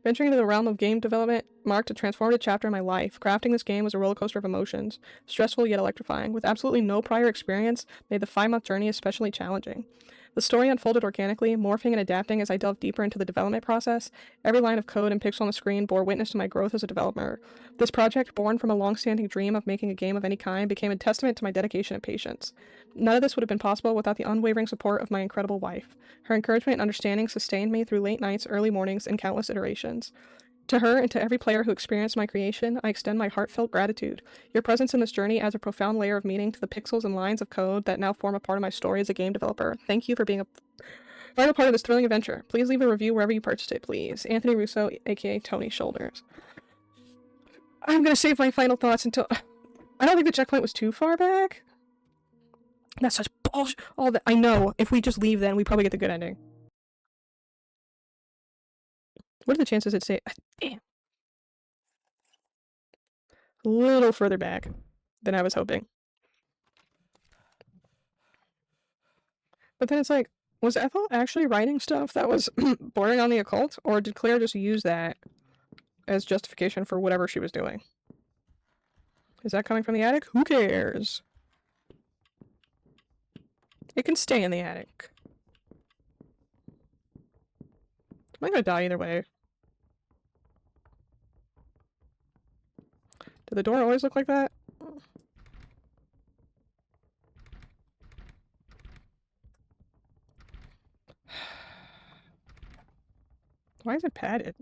Venturing into the realm of game development marked a transformative chapter in my life. Crafting this game was a rollercoaster of emotions, stressful yet electrifying. With absolutely no prior experience, made the 5-month journey especially challenging. The story unfolded organically, morphing and adapting as I delved deeper into the development process. Every line of code and pixel on the screen bore witness to my growth as a developer. This project, born from a long-standing dream of making a game of any kind, became a testament to my dedication and patience. None of this would have been possible without the unwavering support of my incredible wife. Her encouragement and understanding sustained me through late nights, early mornings, and countless iterations. To her and to every player who experienced my creation, I extend my heartfelt gratitude. Your presence in this journey adds a profound layer of meaning to the pixels and lines of code that now form a part of my story as a game developer. Thank you for being a vital part of this thrilling adventure. Please leave a review wherever you purchased it, please. Anthony Russo, aka Tony Shoulders. I'm gonna save my final thoughts until... I don't think the checkpoint was too far back. That's such bullshit. All that I know. If we just leave, then we probably get the good ending. What are the chances it say? Damn. A little further back than I was hoping. But then it's like, was Ethel actually writing stuff that was bordering on the occult, or did Claire just use that as justification for whatever she was doing? Is that coming from the attic? Who cares? It can stay in the attic. I'm gonna die either way. Did the door always look like that? Why is it padded?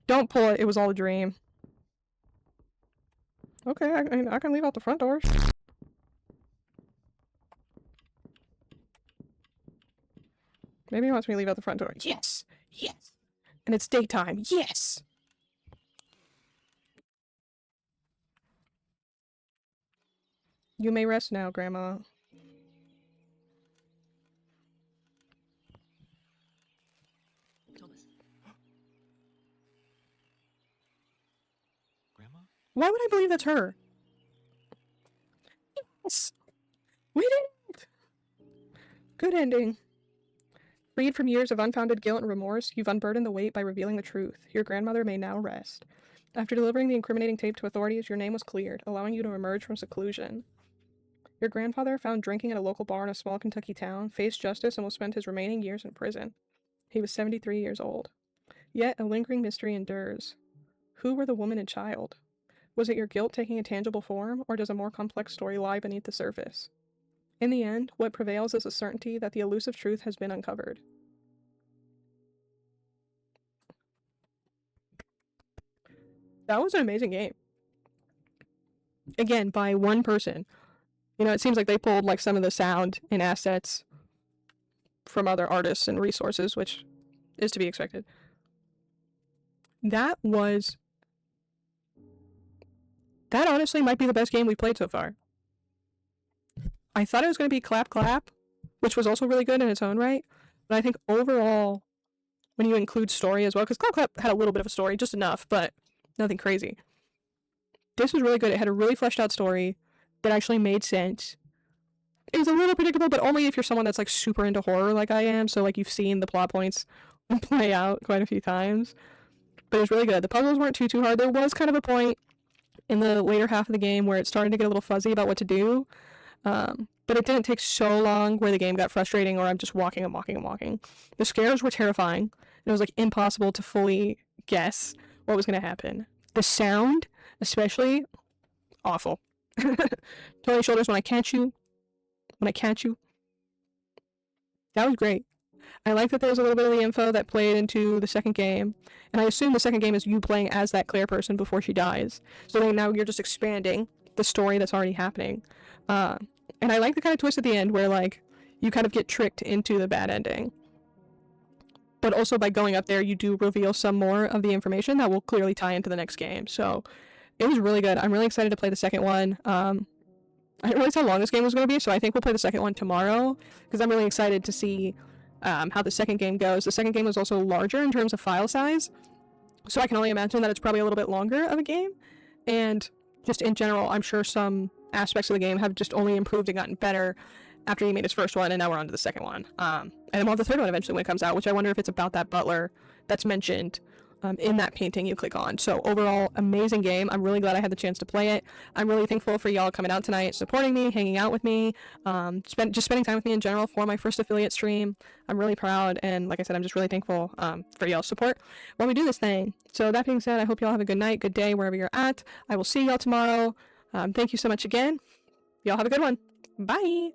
Don't pull it. It was all a dream. Okay, I can leave out the front doors. Maybe he wants me to leave out the front door. Yes! Yes! And it's daytime. Yes! You may rest now, Grandma. Thomas. Grandma? Why would I believe that's her? Yes! We did it! Good ending. Freed from years of unfounded guilt and remorse, you've unburdened the weight by revealing the truth. Your grandmother may now rest. After delivering the incriminating tape to authorities, your name was cleared, allowing you to emerge from seclusion. Your grandfather, found drinking at a local bar in a small Kentucky town, faced justice and will spend his remaining years in prison. He was 73 years old. Yet a lingering mystery endures. Who were the woman and child? Was it your guilt taking a tangible form, or does a more complex story lie beneath the surface? In the end, what prevails is a certainty that the elusive truth has been uncovered. That was an amazing game. Again, by one person. You know, it seems like they pulled like some of the sound and assets from other artists and resources, which is to be expected. That honestly might be the best game we've played so far. I thought it was going to be Clap Clap, which was also really good in its own right, but I think overall, when you include story as well, because Clap Clap had a little bit of a story, just enough, but nothing crazy. This was really good. It had a really fleshed out story that actually made sense. It was a little predictable, but only if you're someone that's like super into horror like I am, so like you've seen the plot points play out quite a few times. But it was really good. The puzzles weren't too hard. There was kind of a point in the later half of the game where it started to get a little fuzzy about what to do. But it didn't take so long where the game got frustrating or I'm just walking. The scares were terrifying. And it was like impossible to fully guess what was going to happen. The sound, especially, awful. Tony Shoulders, when I catch you. That was great. I like that there was a little bit of the info that played into the second game. And I assume the second game is you playing as that Claire person before she dies. So now you're just expanding the story that's already happening. And I like the kind of twist at the end where, like, you kind of get tricked into the bad ending. But also by going up there, you do reveal some more of the information that will clearly tie into the next game. So it was really good. I'm really excited to play the second one. I didn't realize how long this game was going to be, so I think we'll play the second one tomorrow, because I'm really excited to see how the second game goes. The second game was also larger in terms of file size, so I can only imagine that it's probably a little bit longer of a game. And just in general, I'm sure some aspects of the game have just only improved and gotten better after he made his first one, and now we're on to the second one. And then we'll have the third one eventually when it comes out, which I wonder if it's about that butler that's mentioned in that painting you click on. So overall, amazing game. I'm really glad I had the chance to play it. I'm really thankful for y'all coming out tonight, supporting me, hanging out with me, just spending time with me in general for my first affiliate stream. I'm really proud, and like I said, I'm just really thankful for y'all's support while we do this thing. So that being said, I hope y'all have a good night, good day, wherever you're at. I will see y'all tomorrow. Thank you so much again. Y'all have a good one. Bye!